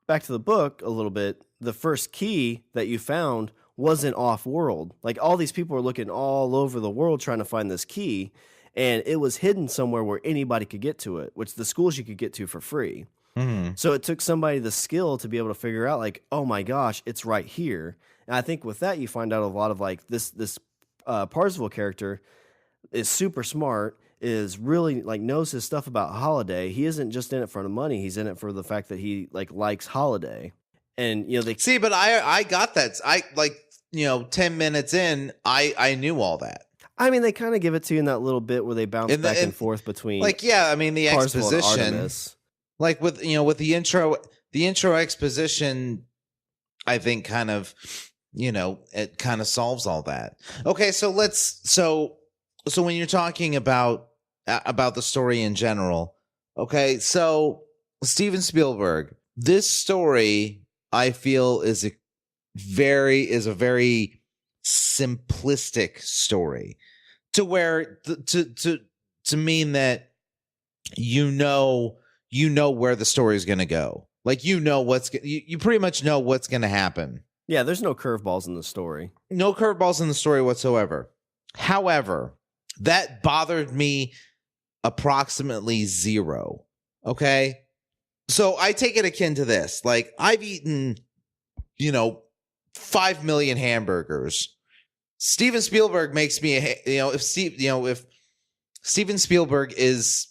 back to the book a little bit, the first key that you found wasn't off-world. Like all these people were looking all over the world trying to find this key, and it was hidden somewhere where anybody could get to it, which the schools you could get to for free. Mm-hmm. So it took somebody the skill to be able to figure out like, oh my gosh, it's right here. And I think with that, you find out a lot of like this Parzival character is super smart, is really like knows his stuff about Holiday. He isn't just in it for the money. He's in it for the fact that he like likes Holiday. And, they see, but I got that. I like, 10 minutes in, I knew all that. I mean, they kind of give it to you in that little bit where they bounce back and forth between like, yeah, I mean, the Parzival exposition, like with the intro exposition, I think kind of, it kind of solves all that. Okay. So so when you're talking about the story in general, okay. So Steven Spielberg, this story I feel is a very simplistic story to where to mean that you know where the story is going to go. Like you pretty much know what's going to happen. Yeah, there's no curveballs in the story. No curveballs in the story whatsoever. However, that bothered me approximately 0. Okay? So I take it akin to this. Like I've eaten 5 million hamburgers. Steven Spielberg makes me if Steven Spielberg is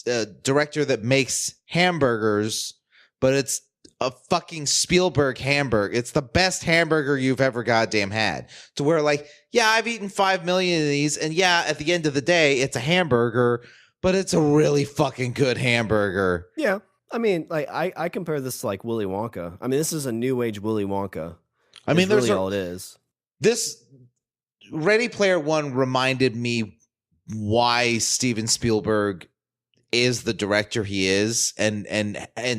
a director that makes hamburgers, but it's a fucking Spielberg hamburger. It's the best hamburger you've ever goddamn had. To where, like, yeah, I've eaten 5 million of these, and yeah, at the end of the day, it's a hamburger, but it's a really fucking good hamburger. Yeah. I mean, like, I compare this to, like, Willy Wonka. I mean, this is a new age Willy Wonka. I mean, there's really all it is. This Ready Player One reminded me why Steven Spielberg is the director he is, and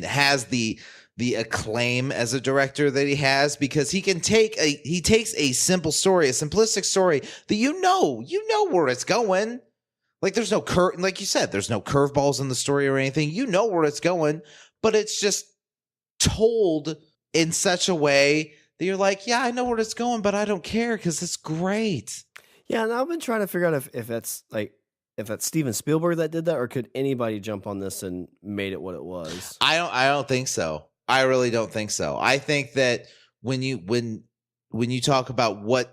has the acclaim as a director that he has, because he takes a simple story, a simplistic story that you know where it's going. Like, there's no like you said, there's no curveballs in the story or anything. You know where it's going, but it's just told in such a way that you're like, yeah, I know where it's going, but I don't care because it's great. Yeah, and I've been trying to figure out if that's Steven Spielberg that did that, or could anybody jump on this and made it what it was? I don't think so. I really don't think so. I think that when you talk about what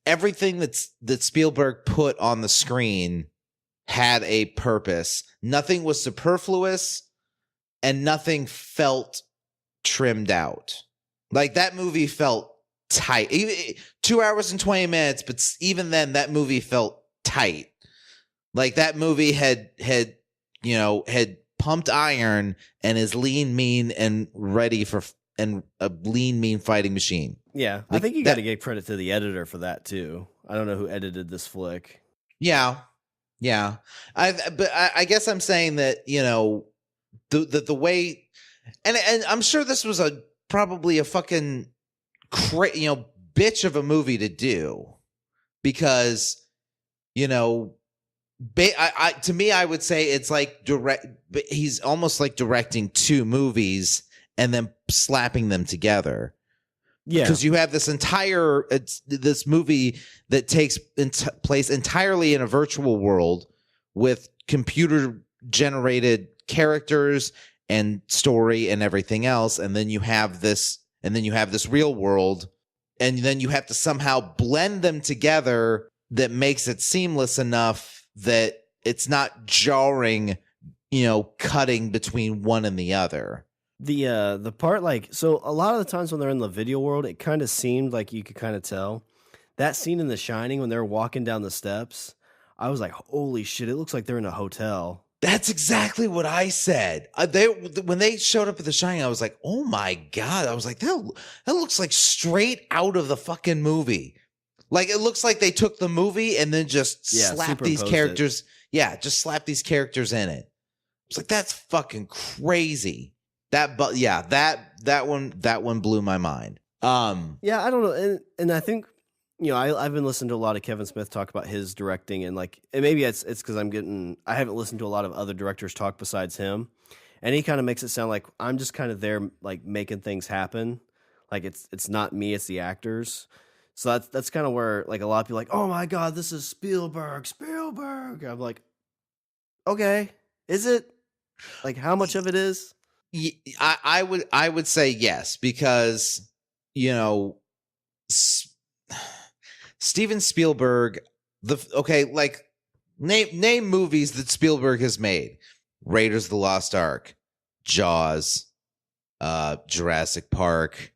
everything that Spielberg put on the screen had a purpose. Nothing was superfluous, and nothing felt trimmed out. Like, that movie felt tight. 2 hours and 20 minutes, but even then, that movie felt tight. Like, that movie had pumped iron and is lean, mean, and ready for and a lean, mean fighting machine. Yeah, I think you got to give credit to the editor for that too. I don't know who edited this flick. Yeah. But I guess I'm saying that, the way, and I'm sure this was probably a fucking bitch of a movie to do, because to me, I would say it's like he's almost like directing two movies and then slapping them together. Yeah, because you have this this movie that takes place entirely in a virtual world with computer generated characters and story and everything else, and then you have this real world, and then you have to somehow blend them together that makes it seamless enough that it's not jarring, cutting between one and the other. The part, like, so a lot of the times when they're in the video world, it kind of seemed like you could kind of tell. That scene in The Shining when they're walking down the steps, I was like, holy shit, it looks like they're in a hotel. That's exactly what I said. When they showed up at The Shining, I was like, oh my God. I was like, that looks like straight out of the fucking movie. Like, it looks like they took the movie and then just slapped these characters. Yeah, just slapped these characters in it. It's like, that's fucking crazy. That one blew my mind. Yeah, I don't know, and I think I've been listening to a lot of Kevin Smith talk about his directing, and maybe it's because I haven't listened to a lot of other directors talk besides him, and he kind of makes it sound like I'm just kind of there, like, making things happen, like it's not me, it's the actors. So that's kind of where, like, a lot of people are like, oh my God, this is Spielberg. I'm like, okay, is it? Like, how much of it is? I would say yes, because Steven Spielberg, name movies that Spielberg has made: Raiders of the Lost Ark, Jaws, Jurassic Park,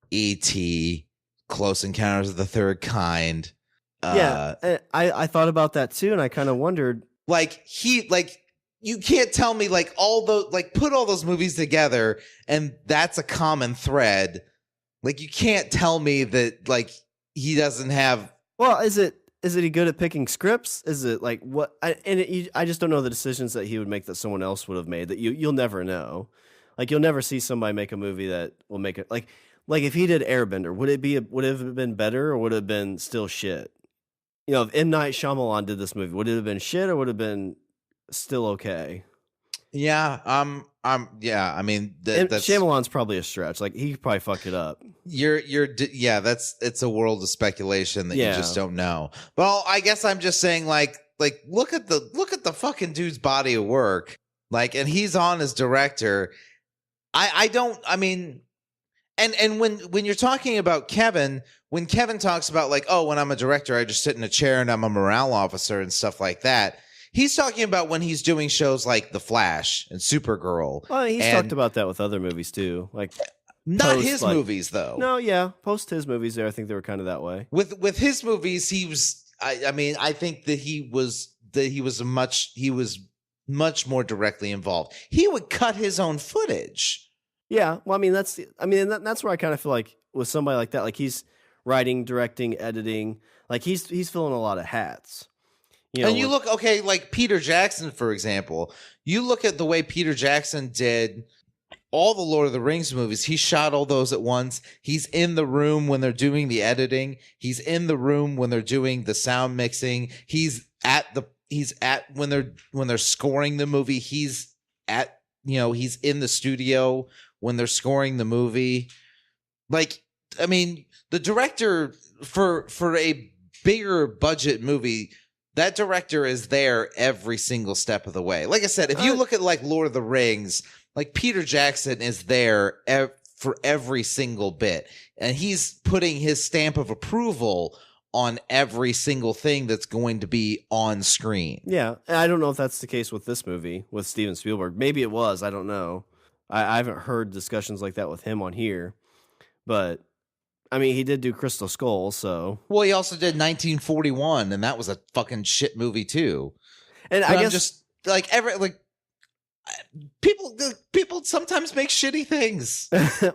E.T., Close Encounters of the Third Kind. Yeah, I thought about that too, and I kind of wondered, you can't tell me put all those movies together and that's a common thread. Like, you can't tell me that he doesn't have. Well, is he good at picking scripts? Is it like what? I just don't know the decisions that he would make that someone else would have made. That you'll never know. Like, you'll never see somebody make a movie that will make it like if he did Airbender, would it have been better, or would it have been still shit? If M. Night Shyamalan did this movie, would it have been shit, or would it have been still okay? Yeah, yeah. I mean, that's Shyamalan's probably a stretch. Like, he could probably fuck it up. It's a world of speculation that you just don't know. Well, I guess I'm just saying, look at the fucking dude's body of work. And he's on as director. And when you're talking about Kevin, when Kevin talks about like, oh, when I'm a director, I just sit in a chair and I'm a morale officer and stuff like that. He's talking about when he's doing shows like The Flash and Supergirl. Well, he's talked about that with other movies too, like not his movies though. No, yeah, post his movies there, I think they were kind of that way. With his movies, he was. I mean, I think that he was much more directly involved. He would cut his own footage. Yeah, well, I mean that's where I kind of feel like with somebody like that, like he's writing, directing, editing, like he's filling a lot of hats. You know, and you look, okay, like Peter Jackson, for example. You look at the way Peter Jackson did all the Lord of the Rings movies. He shot all those at once. He's in the room when they're doing the editing. He's in the room when they're doing the sound mixing. He's at when they're scoring the movie. He's in the studio when they're scoring the movie. Like, I mean, the director for a bigger budget movie, that director is there every single step of the way. Like I said, if you look at like Lord of the Rings, like Peter Jackson is there for every single bit, and he's putting his stamp of approval on every single thing that's going to be on screen. Yeah, and I don't know if that's the case with this movie with Steven Spielberg. Maybe it was. I don't know. I haven't heard discussions like that with him on here, but I mean, he did do Crystal Skull, so. Well, he also did 1941, and that was a fucking shit movie too. And but I guess just like people sometimes make shitty things.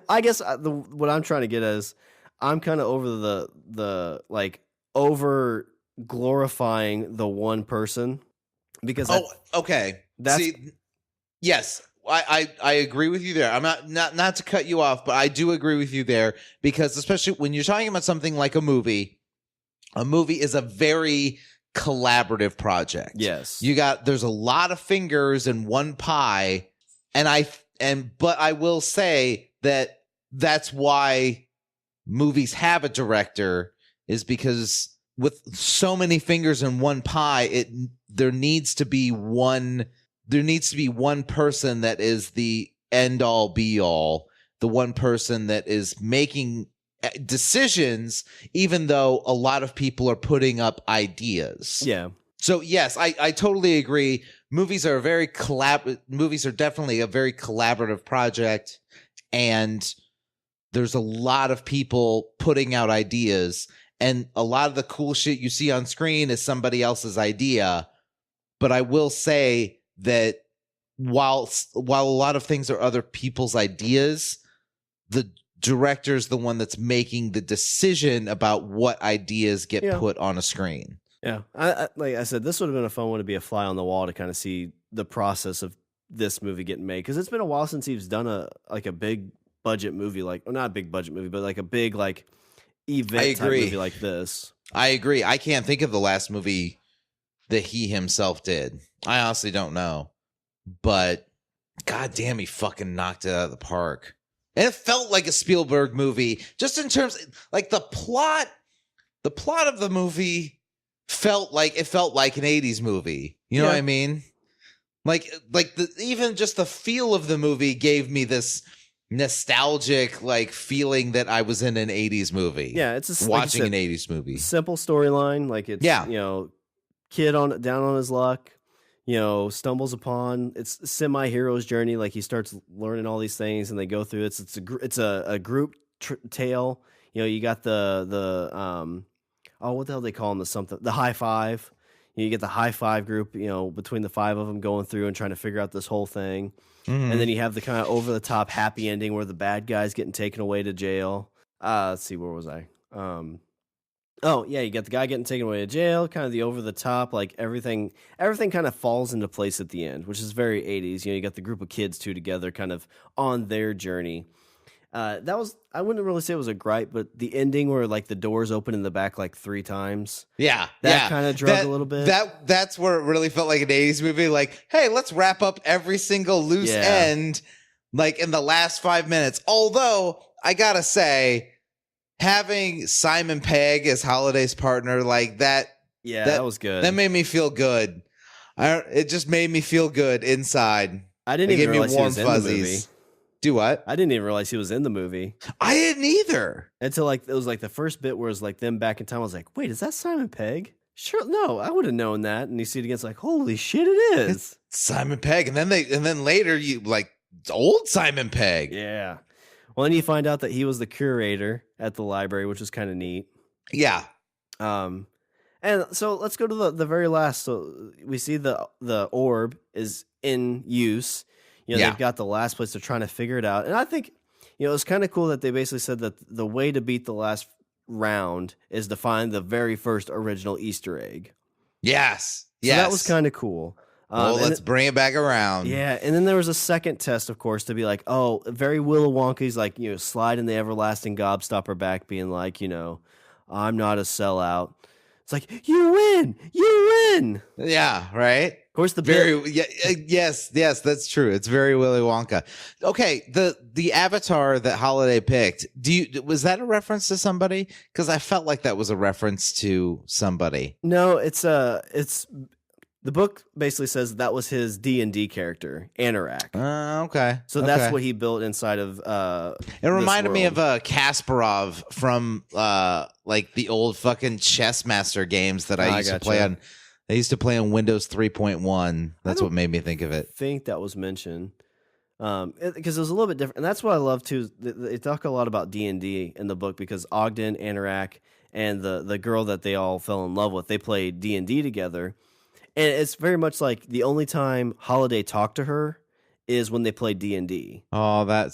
I guess what I'm trying to get is I'm kind of over the like over glorifying the one person because okay. That's yes. I agree with you there. I'm not to cut you off, but I do agree with you there because especially when you're talking about something like a movie is a very collaborative project. Yes. There's a lot of fingers in one pie, but I will say that that's why movies have a director, is because with so many fingers in one pie, there needs to be one person that is the end all be all, the one person that is making decisions, even though a lot of people are putting up ideas. Yeah. So yes, I totally agree. Movies are definitely a very collaborative project, and there's a lot of people putting out ideas, and a lot of the cool shit you see on screen is somebody else's idea. But I will say that while a lot of things are other people's ideas, the director's the one that's making the decision about what ideas get put on a screen. Yeah. Like I said, this would have been a fun one to be a fly on the wall to kind of see the process of this movie getting made. Because it's been a while since he's done a big budget movie, not a big budget movie, but like a big like event type movie like this. I agree. I can't think of the last movie that he himself did. I honestly don't know. But goddamn, he fucking knocked it out of the park. And it felt like a Spielberg movie, just in terms like the plot of the movie felt like an 80s movie. You know what I mean? Like even just the feel of the movie gave me this nostalgic like feeling that I was in an 80s movie. Yeah, it's watching an 80s movie. Simple storyline, like it's kid down on his luck, stumbles upon it's semi-hero's journey. Like he starts learning all these things, and they go through. It's a group tale. You got the what the hell they call them? The high five. You get the high five group. Between the five of them going through and trying to figure out this whole thing, and then you have the kind of over the top happy ending where the bad guy's getting taken away to jail. Let's see, where was I? You got the guy getting taken away to jail, kind of the over the top, like everything kind of falls into place at the end, which is very 80s. You got the group of kids two together kind of on their journey. I wouldn't really say it was a gripe, but the ending where like the doors open in the back like 3 times. Yeah. That kind of drug a little bit. That's where it really felt like an 80s movie. Like, hey, let's wrap up every single loose end like in the last 5 minutes. Although I gotta say, having Simon Pegg as Holiday's partner, like that. Yeah, that was good. That made me feel good. It just made me feel good inside. I didn't even realize he was in the movie. Do what? I didn't even realize he was in the movie. I didn't either. Until like it was like the first bit where it was like them back in time. I was like, wait, is that Simon Pegg? Sure, no, I would have known that. And you see it again, it's like, holy shit, it is It's Simon Pegg. And then later you like old Simon Pegg. Yeah. Well, then you find out that he was the curator at the library, which is kind of neat. Yeah. And so let's go to the very last. So we see the orb is in use. They've got the last place. They're trying to figure it out. And I think, it's kind of cool that they basically said that the way to beat the last round is to find the very first original Easter egg. Yes. So that was kind of cool. Well, let's bring it back around. Yeah, and then there was a second test, of course, to be like, oh, very Willy Wonka's like, slide in the everlasting gobstopper back, being like, I'm not a sellout. It's like, you win. Yeah, right. Of course, yes, that's true. It's very Willy Wonka. Okay, the avatar that Holiday picked. Was that a reference to somebody? Because I felt like that was a reference to somebody. No, it's the book basically says that was his D&D character, Anorak. Okay. So that's what he built inside of it reminded me of Kasparov from like the old fucking Chess Master games that I used to play on. I used to play on Windows 3.1. That's what made me think of it. I think that was mentioned. Because it was a little bit different. And that's what I love too. They talk a lot about D&D in the book because Ogden, Anorak, and the girl that they all fell in love with, they played D&D together. And it's very much like the only time Holiday talked to her is when they played D&D. Oh,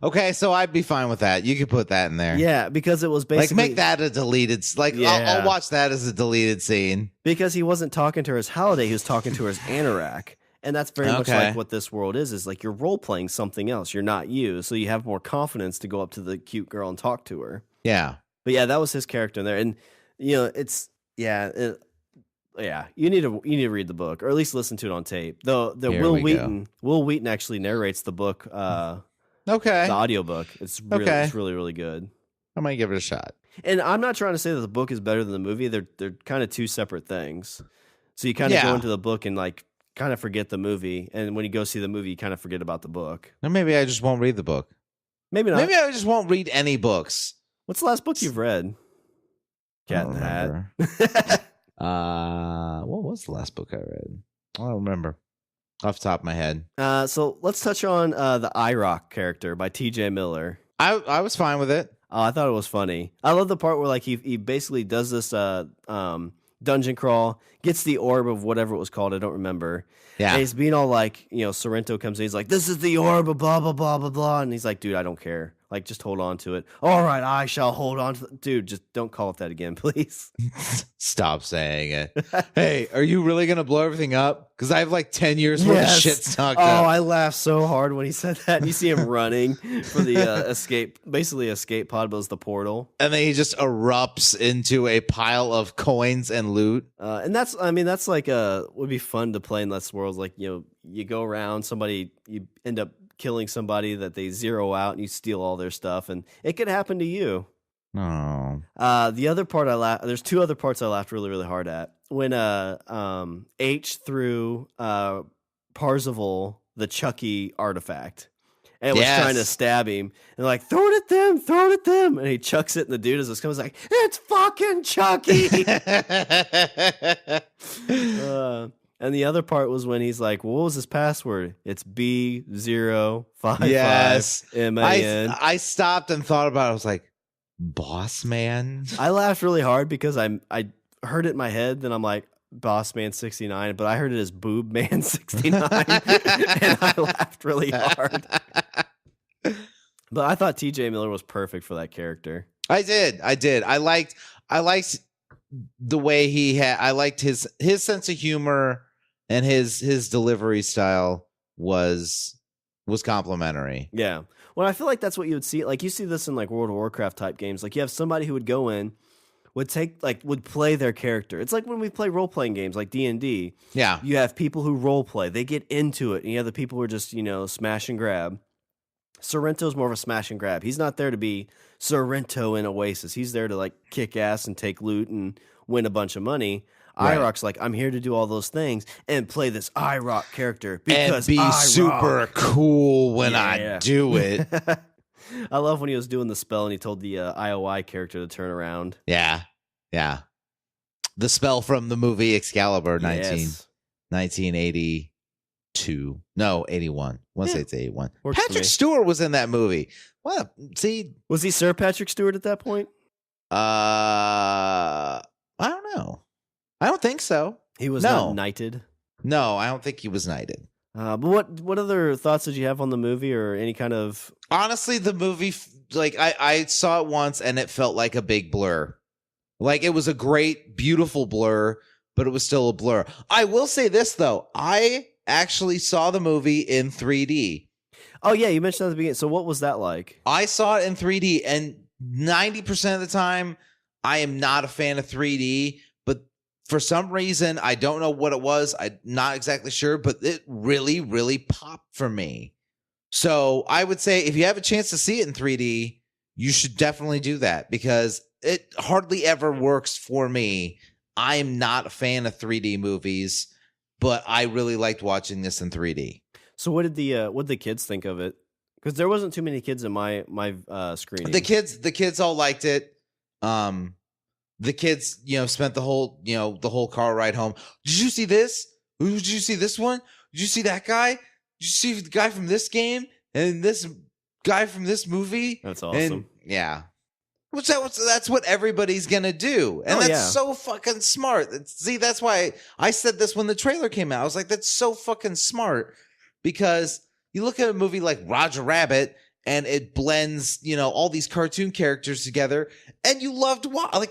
okay, so I'd be fine with that. You could put that in there. Yeah, because it was basically... Like, make that a deleted... I'll watch that as a deleted scene. Because he wasn't talking to her as Holiday, he was talking to her as Anorak. And that's very much like what this world is like you're role-playing something else. You're not you, so you have more confidence to go up to the cute girl and talk to her. Yeah. But yeah, that was his character in there. And, it's... Yeah, yeah, you need to read the book, or at least listen to it on tape. Though Will Wheaton actually narrates the book. The audiobook. It's really, really good. I might give it a shot. And I'm not trying to say that the book is better than the movie. They're kind of two separate things. So you kind of go into the book and like kind of forget the movie, and when you go see the movie, you kind of forget about the book. Or maybe I just won't read the book. Maybe not. Maybe I just won't read any books. What's the last book you've read? Cat in the Hat. What was the last book I read? I don't remember off the top of my head. So let's touch on the IROC character by T.J. Miller. I was fine with it. Oh, I thought it was funny. I love the part where like he basically does this dungeon crawl, gets the orb of whatever it was called. I don't remember. Yeah. And he's being all like, Sorrento comes in. He's like, this is the orb of blah, blah, blah, blah, blah. And he's like, dude, I don't care. Like, just hold on to it. All right, I shall hold on to it. Dude, just don't call it that again, please. Stop saying it. Hey, are you really going to blow everything up? Because I have like 10 years worth of shit stocked up. Oh, I laughed so hard when he said that. And you see him running for the escape pod, but it's the portal. And then he just erupts into a pile of coins and loot. And that's like would be fun to play in less worlds. Like, you go around, you end up killing somebody that they zero out and you steal all their stuff, and it could happen to you. Oh. The other part there's two other parts I laughed really, really hard at. When H threw Parzival the Chucky artifact and was trying to stab him, and like, throw it at them, and he chucks it, and the dude as this comes like, it's fucking Chucky. And the other part was when he's like, well, what was his password? It's B055 MAN. I stopped and thought about it. I was like, Boss Man? I laughed really hard because I heard it in my head. Then I'm like, Boss Man 69. But I heard it as Boob Man 69. And I laughed really hard. But I thought TJ Miller was perfect for that character. I did. I liked the way he had. I liked his sense of humor. And his delivery style was complimentary. Yeah. Well, I feel like that's what you would see. Like, you see this in like World of Warcraft type games. Like, you have somebody who would go in, would play their character. It's like when we play role playing games like D&D. Yeah. You have people who role play. They get into it, and you have the people who are just smash and grab. Sorrento's more of a smash and grab. He's not there to be Sorrento in Oasis. He's there to like kick ass and take loot and win a bunch of money. Right. IROC's like, I'm here to do all those things and play this IROC character because and be I super rock. Cool when I do it. I love when he was doing the spell and he told the IOI character to turn around. Yeah. The spell from the movie Excalibur, 1982. No, 81. I want to say it's 81. Patrick Stewart was in that movie. Well, see, was he Sir Patrick Stewart at that point? I don't know. I don't think so. He was not knighted. No, I don't think he was knighted. But what other thoughts did you have on the movie, or any kind of? Honestly, the movie, like I saw it once and it felt like a big blur. Like it was a great, beautiful blur, but it was still a blur. I will say this though, I actually saw the movie in 3D. Oh yeah, you mentioned at the beginning. So what was that like? I saw it in 3D, and 90% of the time, I am not a fan of 3D. But for some reason, I don't know what it was. I'm not exactly sure, but it really, really popped for me. So I would say if you have a chance to see it in 3D, you should definitely do that, because it hardly ever works for me. I am not a fan of 3D movies, but I really liked watching this in 3D. So what did the kids think of it? Because there wasn't too many kids in my screening. The kids all liked it. The kids, spent the whole car ride home. Did you see this? Did you see this one? Did you see that guy? Did you see the guy from this game and this guy from this movie? That's awesome. And, yeah. That's what everybody's gonna do, and so fucking smart. See, that's why I said this when the trailer came out. I was like, that's so fucking smart, because you look at a movie like Roger Rabbit and it blends, all these cartoon characters together, and you loved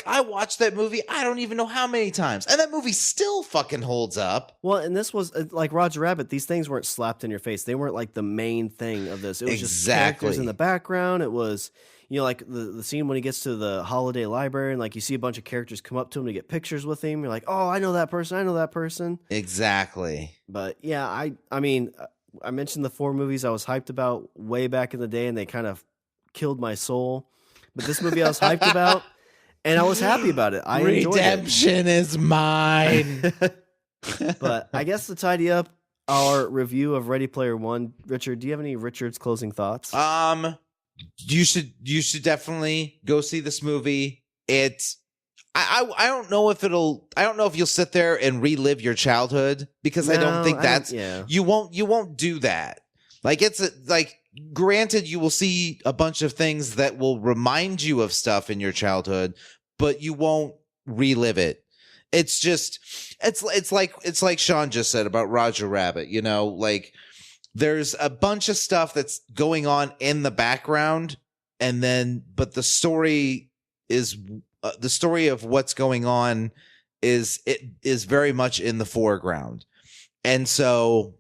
I watched that movie I don't even know how many times, and that movie still fucking holds up. Well, and this was like Roger Rabbit. These things weren't slapped in your face. They weren't like the main thing of this. It was just characters in the background. It was, like the scene when he gets to the holiday library and like you see a bunch of characters come up to him to get pictures with him. You're like, oh, I know that person. I know that person. Exactly. But yeah, I mean, I mentioned the 4 movies I was hyped about way back in the day, and they kind of killed my soul. But this movie I was hyped about, and I was happy about it. I enjoyed it. Redemption is mine. But I guess to tidy up our review of Ready Player One, Richard, do you have any Richard's closing thoughts? You should definitely go see this movie. I don't know if you'll sit there and relive your childhood, because I don't think you won't do that. Like granted, you will see a bunch of things that will remind you of stuff in your childhood, but you won't relive it. It's just it's like Shawn just said about Roger Rabbit, like there's a bunch of stuff that's going on in the background, but the story is the story of what's going on is very much in the foreground. And so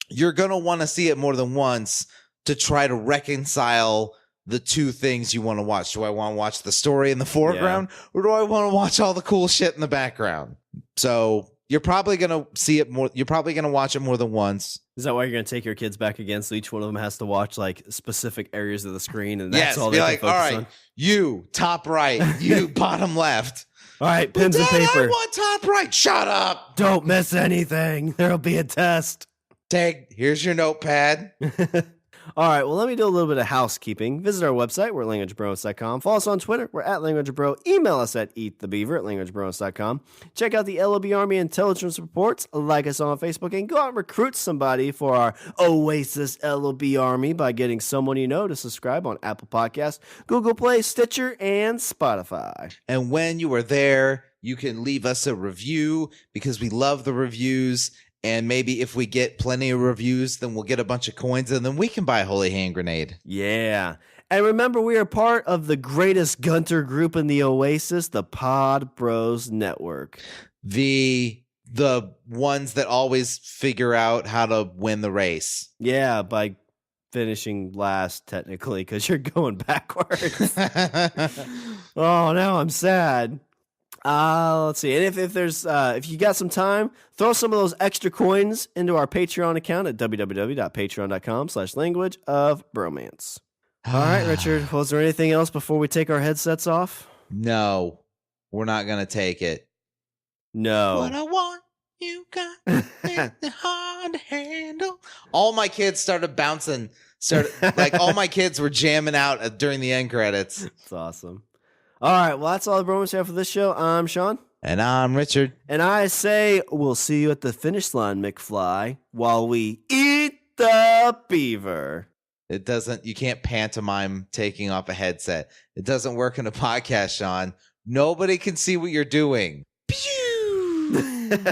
you're going to want to see it more than once to try to reconcile the two things you want to watch. Do I want to watch the story in the foreground, or do I want to watch all the cool shit in the background? So you're probably going to see it more. You're probably going to watch it more than once. Is that why you're going to take your kids back again? So each one of them has to watch like specific areas of the screen, and that's all they can focus all right, on. You top right, you bottom left. All right, pens and paper. I want top right. Shut up. Don't miss anything. There'll be a test. Here's your notepad. All right, well, let me do a little bit of housekeeping. Visit our website, we're at languagebros.com. Follow us on Twitter, we're at languagebro. Email us at eatthebeaver@languagebros.com. Check out the LOB Army Intelligence Reports. Like us on Facebook, and go out and recruit somebody for our Oasis LOB Army by getting someone you know to subscribe on Apple Podcasts, Google Play, Stitcher, and Spotify. And when you are there, you can leave us a review, because we love the reviews. And maybe if we get plenty of reviews, then we'll get a bunch of coins, and then we can buy a holy hand grenade. Yeah. And remember, we are part of the greatest Gunter group in the Oasis, the Pod Bros Network. The ones that always figure out how to win the race. Yeah, by finishing last, technically, because you're going backwards. Oh, now I'm sad. Let's see. And if there's if you got some time, throw some of those extra coins into our Patreon account at www.patreon.com/languageofbromance. All right, Richard. Was there anything else before we take our headsets off? No, we're not going to take it. No. What I want, you got it hard to handle. All my kids started bouncing. All my kids were jamming out during the end credits. It's awesome. All right, well, that's all the Bromance we have for this show. I'm Shawn. And I'm Richard. And I say we'll see you at the finish line, McFly, while we eat the beaver. It doesn't, you can't pantomime taking off a headset. It doesn't work in a podcast, Shawn. Nobody can see what you're doing. Pew!